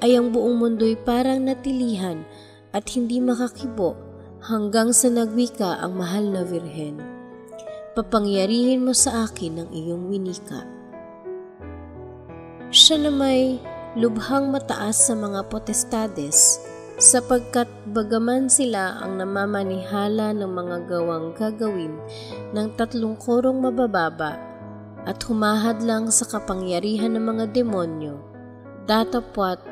ay ang buong mundo'y parang natilihan at hindi makakibo hanggang sa nagwika ang mahal na Birhen. Papangyarihin mo sa akin ang iyong winika. Siya na may lubhang mataas sa mga potestades, sapagkat bagaman sila ang namamanihala ng mga gawang gagawin ng tatlong korong mabababa at humahadlang sa kapangyarihan ng mga demonyo, datapwat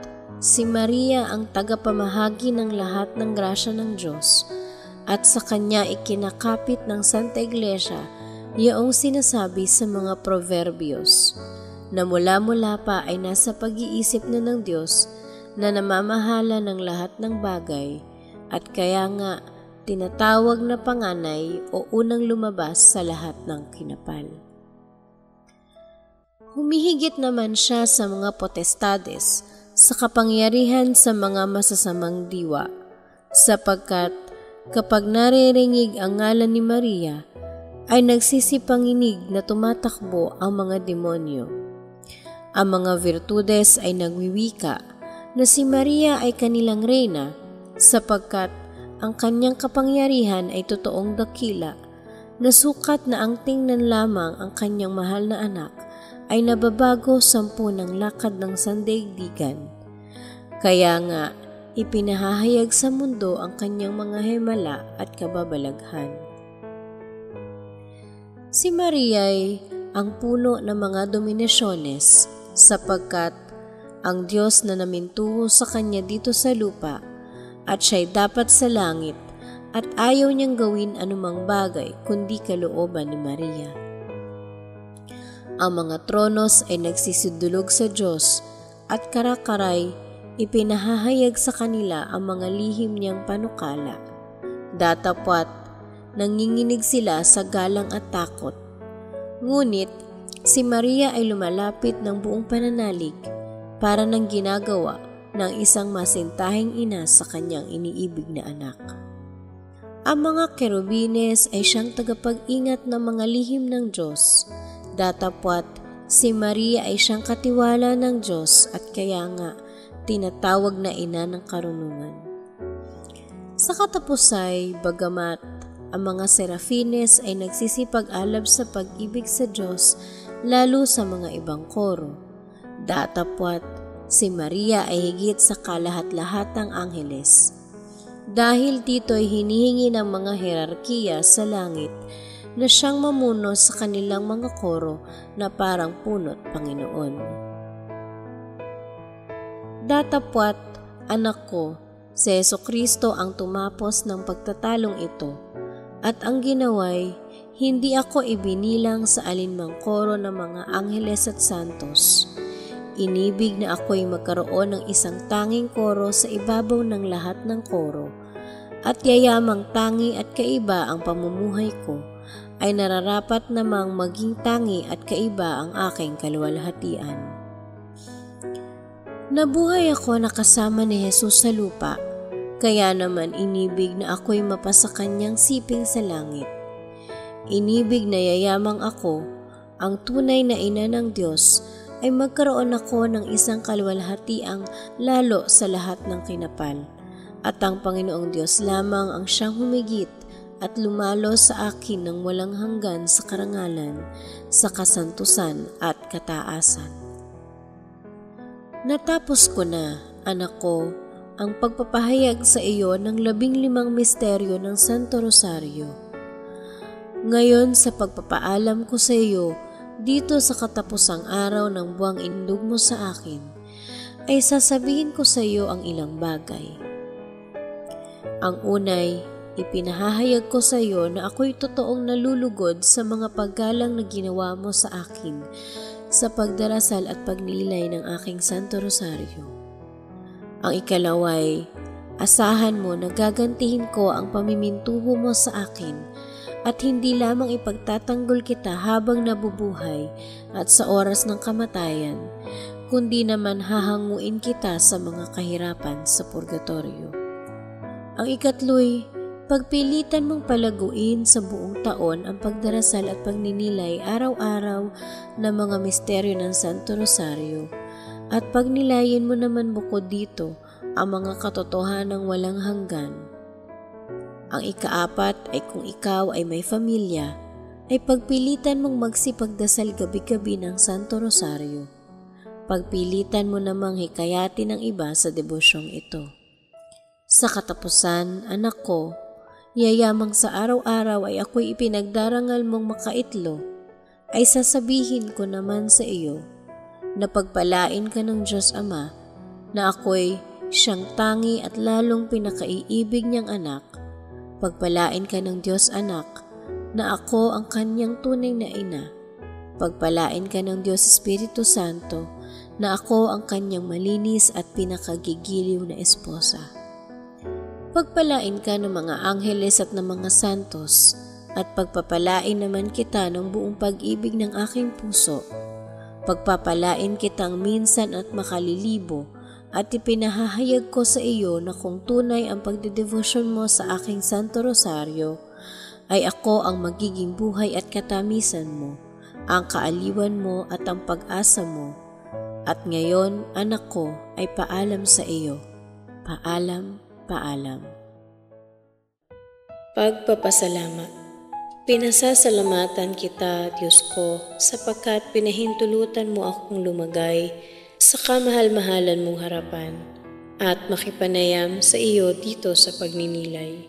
si Maria ang tagapamahagi ng lahat ng grasya ng Diyos, at sa kanya ikinakapit ng Santa Iglesia yaong sinasabi sa mga Proverbios, na mula-mula pa ay nasa pag-iisip na ng Diyos na namamahala ng lahat ng bagay, at kaya nga tinatawag na panganay o unang lumabas sa lahat ng kinapal. Humihigit naman siya sa mga potestades sa kapangyarihan sa mga masasamang diwa, sapagkat kapag naririnig ang ngalan ni Maria, ay nagsisipanginig na tumatakbo ang mga demonyo. Ang mga virtudes ay nagwiwika na si Maria ay kanilang reyna, sapagkat ang kanyang kapangyarihan ay totoong dakila, na sukat na ang tingnan lamang ang kanyang mahal na anak ay nababago 10 ng lakad ng sandaigdigan. Kaya nga, ipinahahayag sa mundo ang kanyang mga himala at kababalaghan. Si Maria ay ang puno ng mga dominasyones, sapagkat ang Diyos na namintuho sa kanya dito sa lupa, at siya'y dapat sa langit, at ayaw niyang gawin anumang bagay kundi kalooban ni Maria. Ang mga tronos ay nagsisidulog sa Diyos, at karakaray ipinahahayag sa kanila ang mga lihim niyang panukala. Datapwat nanginginig sila sa galang at takot. Ngunit si Maria ay lumalapit ng buong pananalig para nang ginagawa ng isang masintahing ina sa kanyang iniibig na anak. Ang mga kerubines ay siyang tagapag-ingat ng mga lihim ng Diyos, datapwat Si Maria ay siyang katiwala ng Diyos at kaya nga tinatawag na ina ng karunungan. Sa katapusay, bagamat ang mga serafines ay nagsisipag-alab sa pag-ibig sa Diyos lalo sa mga ibang koro, datapwat si Maria ay higit sa kalahat-lahatang angheles. Dahil dito ay hinihingi ng mga hierarkiya sa langit na siyang mamuno sa kanilang mga koro na parang punot Panginoon. Datapwat, anak ko, si Jesucristo ang tumapos ng pagtatalong ito, at ang ginaway, hindi ako ibinilang sa alinmang koro ng mga angheles at santos. Inibig na ako'y magkaroon ng isang tanging koro sa ibabaw ng lahat ng koro, at yayamang tangi at kaiba ang pamumuhay ko, ay nararapat namang maging tangi at kaiba ang aking kaluwalhatian. Nabuhay ako na kasama ni Jesus sa lupa, kaya naman inibig na ako'y mapasa kanyang siping sa langit. Inibig na yayamang ako, ang tunay na ina ng Diyos, ay magkaroon ako ng isang kaluwalhatiang lalo sa lahat ng kinapal, at ang Panginoong Diyos lamang ang siyang humigit at lumalo sa akin ng walang hanggan sa karangalan, sa kasantusan at kataasan. Natapos ko na, anak ko, ang pagpapahayag sa iyo ng 15 misteryo ng Santo Rosario. Ngayon sa pagpapaalam ko sa iyo dito sa katapusang araw ng buwang indug mo sa akin, ay sasabihin ko sa iyo ang ilang bagay. Ang unay, ipinahahayag ko sa iyo na ako'y totoong nalulugod sa mga paggalang na ginawa mo sa akin sa pagdarasal at pagnilay ng aking Santo Rosario. Ang ikalaway, asahan mo na gagantihin ko ang pamimintuho mo sa akin at hindi lamang ipagtatanggol kita habang nabubuhay at sa oras ng kamatayan, kundi naman hahanguin kita sa mga kahirapan sa purgatorio. Ang ikatloy, pagpilitan mong palaguin sa buong taon ang pagdarasal at pagninilay araw-araw ng mga misteryo ng Santo Rosario at pagnilayin mo naman bukod dito ang mga katotohanang walang hanggan. Ang ikaapat ay kung ikaw ay may pamilya, ay pagpilitan mong magsipagdasal gabi-gabi ng Santo Rosario. Pagpilitan mo namang hikayatin ang iba sa debosyong ito. Sa katapusan, anak ko, yayamang sa araw-araw ay ako'y ipinagdarangal mong makaitlo, ay sasabihin ko naman sa iyo na pagpalain ka ng Diyos Ama, na ako'y siyang tangi at lalong pinakaiibig niyang anak. Pagpalain ka ng Diyos Anak, na ako ang kanyang tunay na ina. Pagpalain ka ng Diyos Espiritu Santo, na ako ang kanyang malinis at pinakagigiliw na esposa. Pagpalain ka ng mga angheles at ng mga santos, at pagpapalain naman kita ng buong pag-ibig ng aking puso. Pagpapalain kitang minsan at makalilibo, at ipinahahayag ko sa iyo na kung tunay ang pagdedevosyon mo sa aking Santo Rosario, ay ako ang magiging buhay at katamisan mo, ang kaaliwan mo at ang pag-asa mo. At ngayon, anak ko, ay paalam sa iyo. Paalam, paalam. Pagpapasalamat. Pinasasalamatan kita, Diyos ko, sapagkat pinahintulutan mo akong lumagay sa kamahal-mahalan mong harapan at makipanayam sa iyo dito sa pagninilay.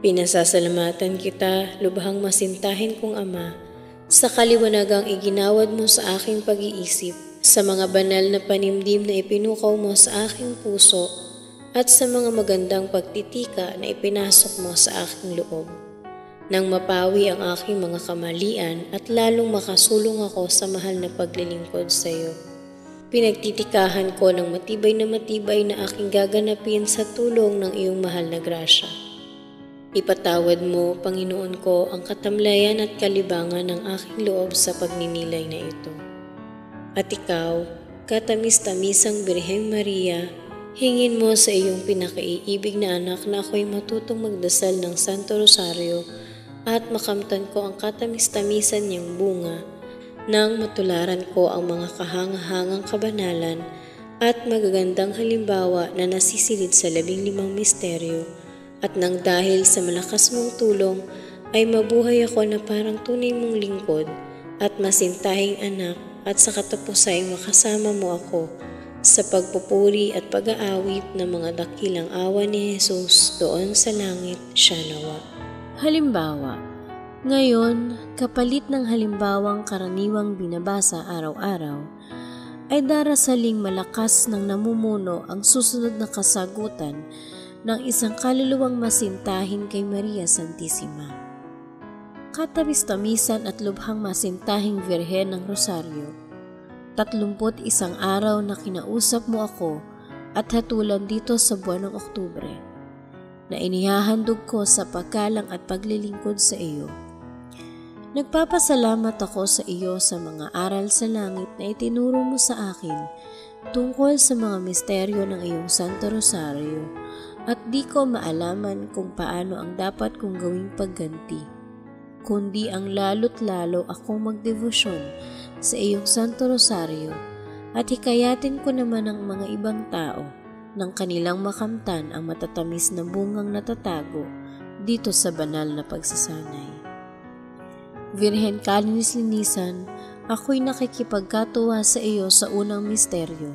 Pinasasalamatan kita, lubhang masintahin kong Ama, sa kaliwanagang iginawad mo sa aking pag-iisip, sa mga banal na panimdim na ipinukaw mo sa aking puso, at sa mga magandang pagtitika na ipinasok mo sa aking loob, nang mapawi ang aking mga kamalian at lalong makasulong ako sa mahal na paglilingkod sa iyo. Pinagtitikahan ko ng matibay na aking gaganapin sa tulong ng iyong mahal na grasya. Ipatawad mo, Panginoon ko, ang katamlayan at kalibangan ng aking loob sa pagninilay na ito. At ikaw, katamis-tamisang Birheng Maria, hingin mo sa iyong pinakaiibig na anak na ako'y matutong magdasal ng Santo Rosario at makamtan ko ang katamis-tamisan niyang bunga nang matularan ko ang mga kahangahangang kabanalan at magagandang halimbawa na nasisilid sa 15 misteryo, at nang dahil sa malakas mong tulong ay mabuhay ako na parang tunay mong lingkod at masintahing anak, at sa katapusan ay makasama mo ako sa pagpupuri at pag-aawit ng mga dakilang awa ni Jesus doon sa langit. Siya nawa. Halimbawa. Ngayon, kapalit ng halimbawang karaniwang binabasa araw-araw, ay darasaling malakas ng namumuno ang susunod na kasagutan ng isang kaluluwang masintahin kay Maria Santissima. Katamis-tamisan at lubhang masintahing Birhen ng Rosario, 31 araw na kinausap mo ako at hatulan dito sa buwan ng Oktubre, na inihahandog ko sa paggalang at paglilingkod sa iyo. Nagpapasalamat ako sa iyo sa mga aral sa langit na itinuro mo sa akin tungkol sa mga misteryo ng iyong Santo Rosario, at di ko maalaman kung paano ang dapat kong gawing pagganti, kundi ang lalo't lalo akong magdebosyon sa iyong Santo Rosario, at hikayatin ko naman ang mga ibang tao ng kanilang makamtan ang matatamis na bungang natatago dito sa banal na pagsasanay. Birhen kalinis-linisan, ako'y nakikipagkatuwa sa iyo sa unang misteryo,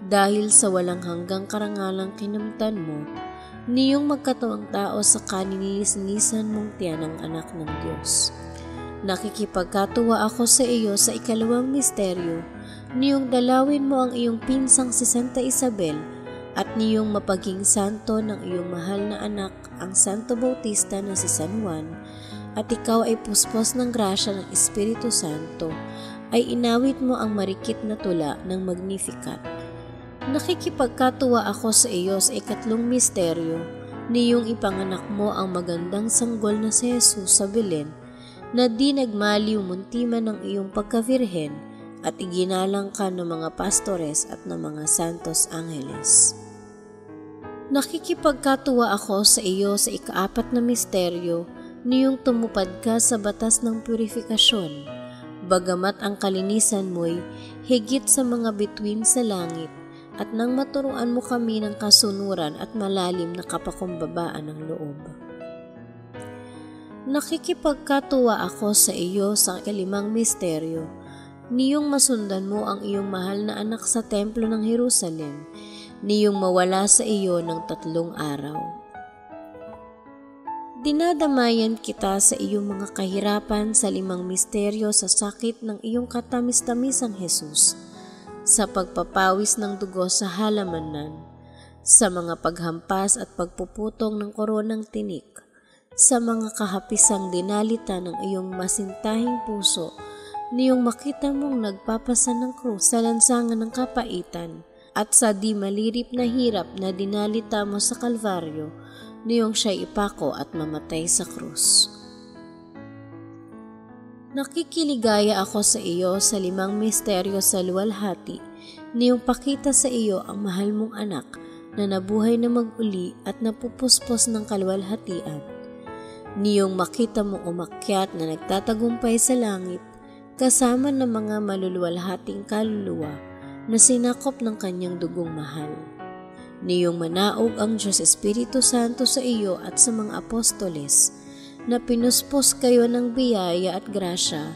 dahil sa walang hanggang karangalang kinamtan mo, niyong magkatawang tao sa kanilinis-linisan mong tiyan ng anak ng Diyos. Nakikipagkatuwa ako sa iyo sa ikalawang misteryo, niyong dalawin mo ang iyong pinsang si Santa Isabel, at niyong mapaging santo ng iyong mahal na anak, ang Santo Bautista na si San Juan, at ikaw ay puspos ng grasya ng Espiritu Santo, ay inawit mo ang marikit na tula ng Magnificat. Nakikipagkatuwa ako sa iyo sa ikatlong misteryo, niyong ipanganak mo ang magandang sanggol na si Jesus sa Belen, na di nagmaliw muntiman ng iyong pagkavirhen, at iginalang ka ng mga pastores at ng mga santos angeles. Nakikipagkatuwa ako sa iyo sa ikaapat na misteryo, niyong tumupad ka sa batas ng purifikasyon, bagamat ang kalinisan mo'y higit sa mga bituin sa langit, at nang maturuan mo kami ng kasunuran at malalim na kapakumbabaan ng loob. Nakikipagkatuwa ako sa iyo sa ikalimang misteryo, niyong masundan mo ang iyong mahal na anak sa templo ng Jerusalem, niyong mawala sa iyo ng 3 araw. Dinadamayan kita sa iyong mga kahirapan sa 5 misteryo sa sakit ng iyong katamis-tamisang Jesus, sa pagpapawis ng dugo sa halamanan, sa mga paghampas at pagpuputong ng koronang tinik, sa mga kahapisang dinalita ng iyong masintahing puso, niyong makita mong nagpapasan ng krus sa lansangan ng kapaitan, at sa di malirip na hirap na dinalita mo sa Kalbaryo, niyong siya'y ipako at mamatay sa krus. Nakikiligaya ako sa iyo sa 5 misteryo sa luwalhati, niyong pakita sa iyo ang mahal mong anak na nabuhay na mag-uli at napupuspos ng kaluwalhatian. Niyong makita mong umakyat na nagtatagumpay sa langit kasama ng mga maluluwalhating kaluluwa na sinakop ng kanyang dugong mahal. Niyong manaog ang Diyos Espiritu Santo sa iyo at sa mga apostoles, na pinuspos kayo ng biyaya at grasya.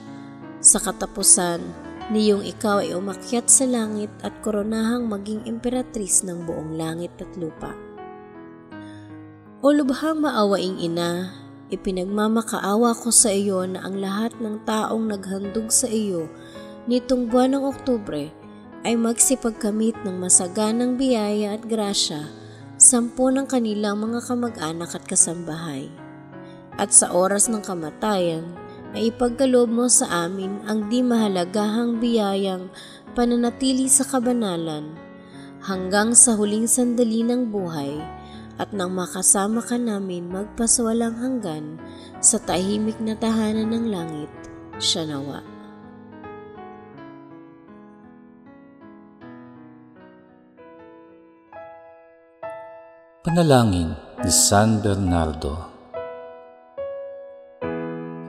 Sa katapusan, niyong ikaw ay umakyat sa langit at koronahang maging emperatris ng buong langit at lupa. O lubhang maawaing ina, ipinagmamakaawa ko sa iyo na ang lahat ng taong naghandog sa iyo nitong buwan ng Oktubre ay magsipagkamit ng masaganang biyaya at grasya 10 ng kanilang mga kamag-anak at kasambahay. At sa oras ng kamatayan ay ipagkaloob mo sa amin ang di mahalagahang biyayang pananatili sa kabanalan hanggang sa huling sandali ng buhay, at nang makasama ka namin magpasawalang hanggan sa tahimik na tahanan ng langit. Siya nawa. Panalangin ni San Bernardo.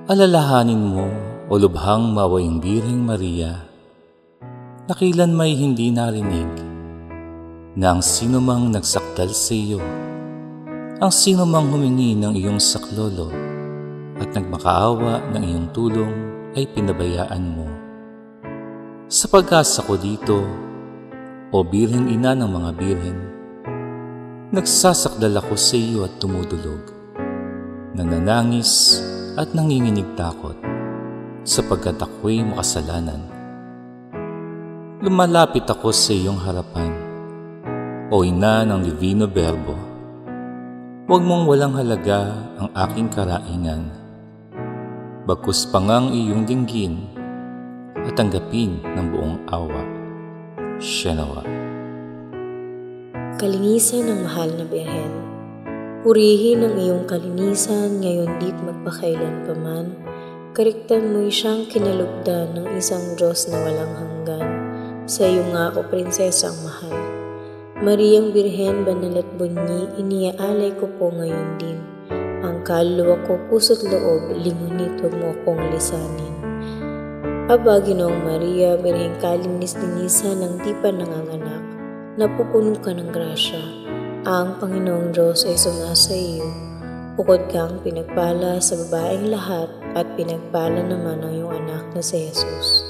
Alalahanin mo O lubhang mawayang Birheng Maria, na kailan may hindi narinig na ang sino mang nagsakdal sa iyo, ang sino mang humingi ng iyong saklolo at nagmakaawa ng iyong tulong ay pinabayaan mo. Sa pag-asa ko dito, o Birheng Ina ng mga Birhen, nagsasakdal ako sa iyo at tumudulog, nananangis at nanginginig takot, sapagkat ako'y makasalanan. Lumalapit ako sa iyong harapan, o Ina ng Divino Verbo. Huwag mong walang halaga ang aking karaingan, bagkus pangang iyong dinggin at tanggapin ng buong awa. Siya nawa. Kalinisan ng mahal na Birhen, purihin ang iyong kalinisan ngayon dit magpakailanpaman. Kariktan mo'y siyang kinalugdan ng isang Diyos na walang hanggan. Sa iyo nga o prinsesang mahal. Mariang Birhen, banal at bunyi, iniaalay ko po ngayon din. Ang kaluluwa ko, puso't loob, lingunit, huwag mo akong lisanin. Aba, Ginoong Maria, Birheng kalinis-linisan ng di pa nanganganak, napupuno ka ng grasya. Ang Panginoong Diyos ay sumasa iyo. Bukod kang pinagpala sa babaeng lahat at pinagpala naman ang iyong anak na si Jesus.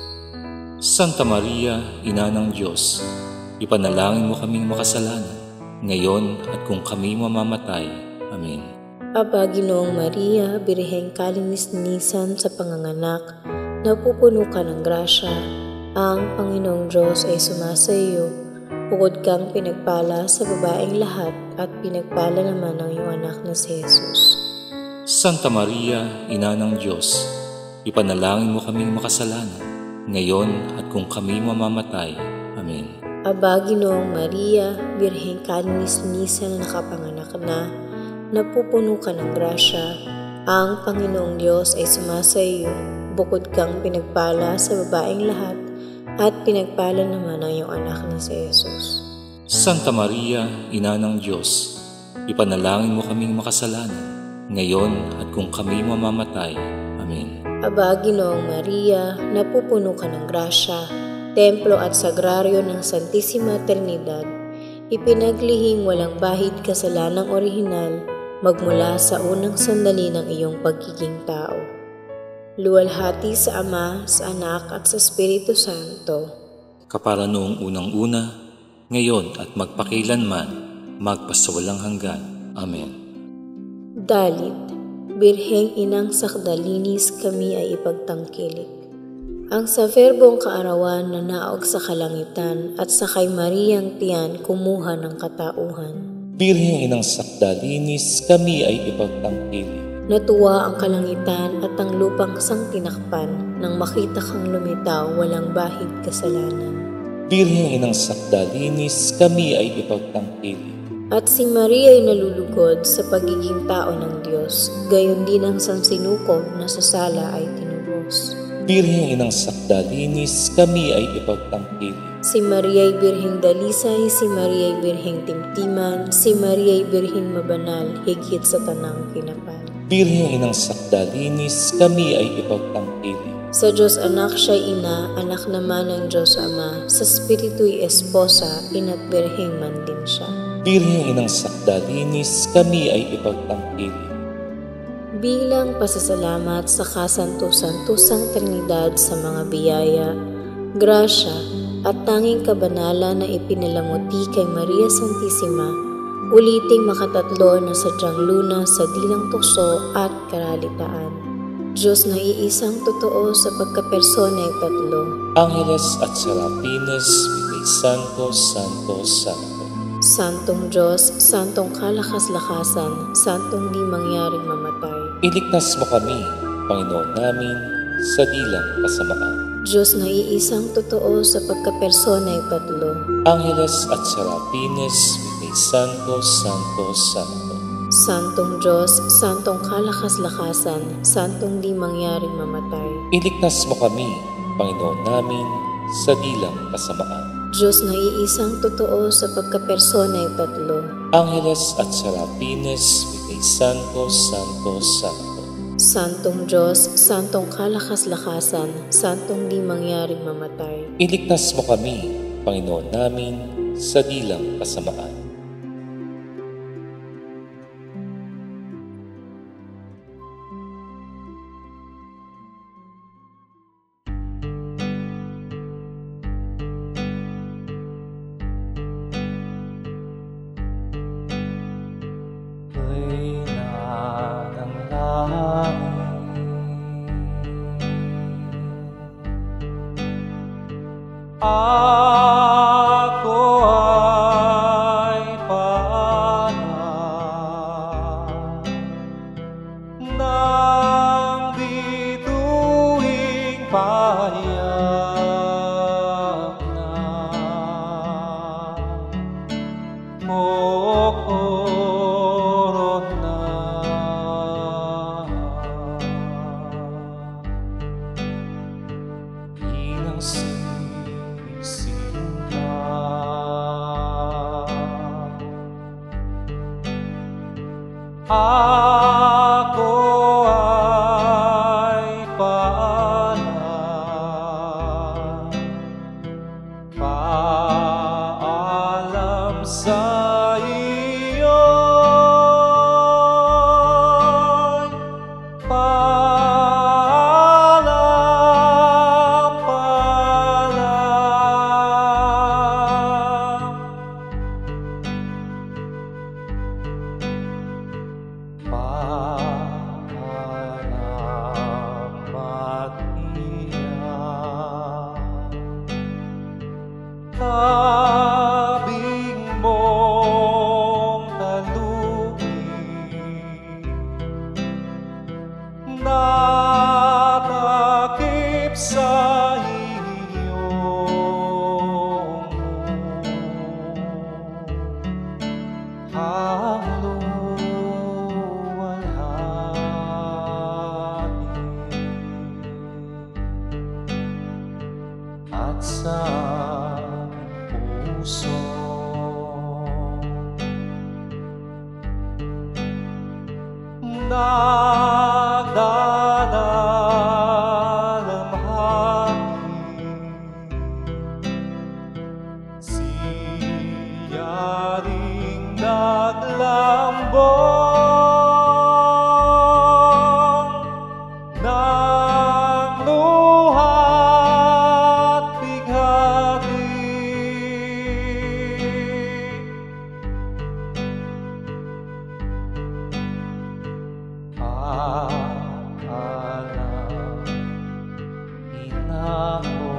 Santa Maria, Ina ng Diyos, ipanalangin mo kaming makasalanan, ngayon at kung kami mamamatay. Amen. Aba, Ginoong Maria, Birheng kalinis-linisan sa panganganak, napupuno ka ng grasya. Ang Panginoong Diyos ay sumasa iyo. Bukod kang pinagpala sa babaeng lahat at pinagpala naman ang iyong anak na si Jesus. Santa Maria, Ina ng Diyos, ipanalangin mo kaming makasalanan, ngayon at kung kami mamamatay. Amen. Aba, Ginoong Maria, Birheng kalinis-linisan na nakapanganak na, napupuno ka ng grasya. Ang Panginoong Diyos ay sumasa iyo. Bukod kang pinagpala sa babaeng lahat at pinagpala naman ang iyong anak na si Jesus. Santa Maria, Ina ng Diyos, ipanalangin mo kaming makasalanan, ngayon at kung kami mamamatay. Amen. Aba, Ginoong Maria, napupuno ka ng grasya, templo at sagraryo ng Santissima Trinidad, ipinaglihing walang bahid kasalanang orihinal magmula sa unang sandali ng iyong pagiging tao. Luwalhati sa Ama, sa Anak at sa Espiritu Santo, kapara noong unang-una, ngayon at magpakilanman, magpasawalang hanggan. Amen. Dalit, Birheng Inang Sakdalinis kami ay ipagtangkilik. Ang sa verbong kaarawan na naog sa kalangitan at sa kay Mariang tiyan kumuha ng katauhan. Birheng Inang Sakdalinis kami ay ipagtangkilik. Natuwa ang kalangitan at ang lupang sang tinakpan nang makita kang lumitaw walang bahid kasalanan. Birheng Inang Sakdalinis kami ay ipagtangkilik. At si Maria ay nalulugod sa pagiging tao ng Diyos, gayon din ang sansinuko na sa sala ay tinubos. Birheng Inang Sakdalinis kami ay ipagtangkilik. Si Maria ay Birheng Dalisay, si Maria ay Birheng Timtiman, si Maria ay Birheng Mabanal, higit sa tanang kinapal. Birheng Inang Sakdalinis kami ay ipagtangkilik. Sa Diyos Anak siya'y ina, anak naman ng Diyos Ama, sa Espiritu'y esposa, ina't Birheng man din siya. Birheng Inang Sakdalinis kami ay ipagtangkilik. Bilang pasasalamat sa kasanto-santosang Trinidad sa mga biyaya, grasya at tanging kabanalan na ipinalamuti kay Maria Santissima, uliting makatatlo na sadyang luna sa dilang tukso at karalitaan. Diyos na iisang totoo sa pagkapersona'y tatlo. Angeles at Serafines, Vitae Santo, Santo, Santo. Santong Diyos, Santong kalakas-lakasan, Santong di mangyaring mamatay. Iligtas mo kami, Panginoon namin, sa dilang kasamaan. Diyos na iisang totoo sa pagkapersona'y tatlo. Angeles at Serafines, Vitae Santo, Santo, Santo. Santong Diyos, Santong kalakas-lakasan, Santong di mangyaring mamatay. Iligtas mo kami, Panginoon namin, sa dilang kasamaan. Diyos na iisang totoo sa pagkapersona'y tatlo. Angeles at Serafines, Vitae Santo, Santo, Santo. Santong Diyos, Santong kalakas-lakasan, Santong di mangyaring mamatay. Iligtas mo kami, Panginoon namin, sa dilang kasamaan. Ako ay paalam ng bituing payak na mokoron na inang ako ay paalam, paalam sa iyo, paalam, paalam. Salamat iyan, tabing mong talupin, natakip sa iyong at sa puso nagdadalamhati, siya ring naglambong ng luha't bighati. Alam, ina ko,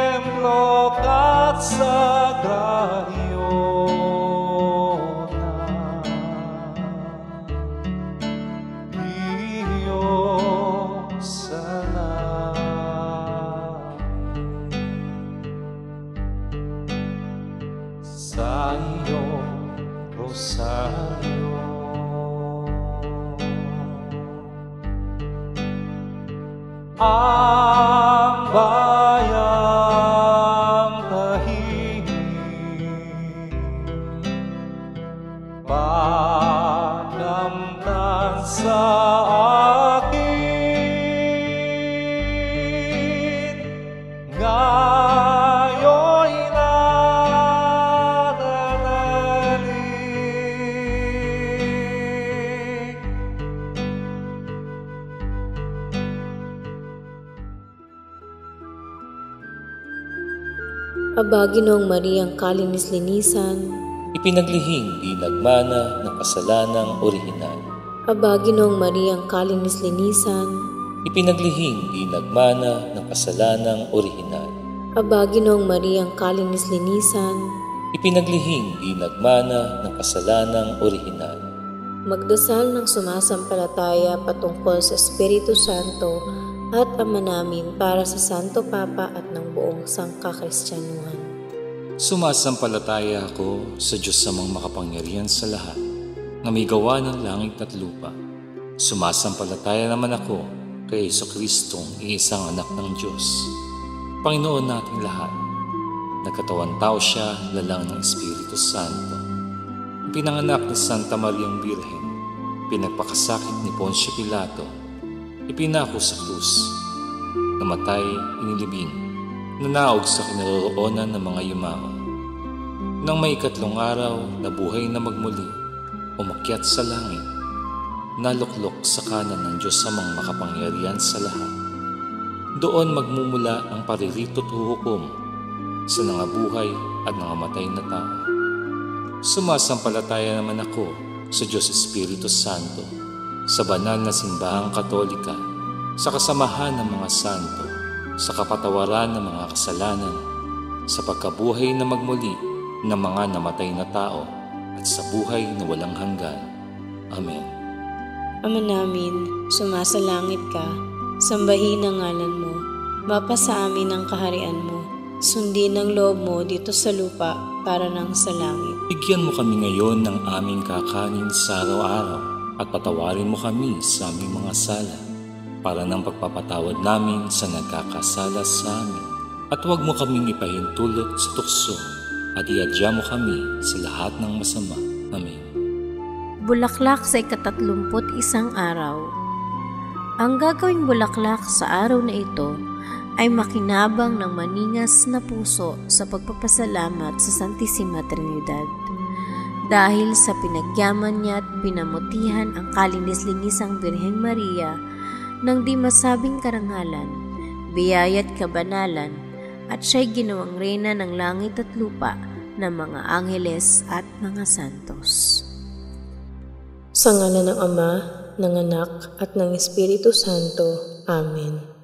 templo ka't sagraryo na iyong salamin sa iyong rosaryo. Ang bayang tahimik, pagnamnan sa akin, ngayon'y nananalig. Aba, Ginoong Mariang kalinis-linisan, ipinaglihing di nagmana ng kasalanang orihinal. Aba, Ginoong Mariang kalinis-linisan, Ipinaglihing di nagmana ng kasalanang orihinal. Aba, Ginoong Mariang kalinis-linisan, Ipinaglihing di nagmana ng kasalanang orihinal. magdasal ng sumasampalataya patungkol sa Espiritu Santo at Ama namin para sa Santo Papa at ng buong sangkakristyanuhan. Sumasampalataya ako sa Diyos namang makapangyarihan sa lahat, na may gawa ng langit at lupa. Sumasampalataya naman ako kay Jesucristong iisang anak ng Diyos, Panginoon nating lahat. Nagkatawang tao siya, lalang ng Espiritu Santo. Pinanganak ni Santa Mariang Birhen, pinagpakasakit ni Poncio Pilato, ipinako sa krus, namatay, inilibing, nanaog sa kinaroroonan ng mga yumao. Nang may ikatlong araw, nabuhay na magmuli, umakyat sa langit, naluklok sa kanan ng Diyos Amang makapangyarihan sa lahat. Doon magmumula ang paririto't huhukom sa nangabuhay at nangamatay na tao. Sumasampalataya naman ako sa Diyos Espiritu Santo, sa banal na simbahang Katolika, sa kasamahan ng mga santo, sa kapatawaran ng mga kasalanan, sa pagkabuhay na magmuli ng mga namatay na tao, at sa buhay na walang hanggan. Amen. Ama namin, sumasalangit ka, sambahin ang ngalan mo, mapasa amin ang kaharian mo, sundin ang loob mo dito sa lupa para nang sa langit. Bigyan mo kami ngayon ng aming kakanin sa araw-araw at patawarin mo kami sa aming mga sala para ng pagpapatawad namin sa nagkakasala sa amin. At huwag mo kaming ipahintulot sa tukso at iadya mo kami sa lahat ng masama. Amen. Bulaklak sa 31 araw. Ang gagawing bulaklak sa araw na ito ay makinabang ng maningas na puso sa pagpapasalamat sa Santissima Trinidad. Dahil sa pinagyaman niya at pinamutihan ang kalinis-linisang Birheng Maria ng di masabing karangalan, biyaya't kabanalan, at siya'y ginawang reyna ng langit at lupa ng mga angheles at mga santos. Sa ngalan ng Ama, ng Anak, at ng Espiritu Santo. Amen.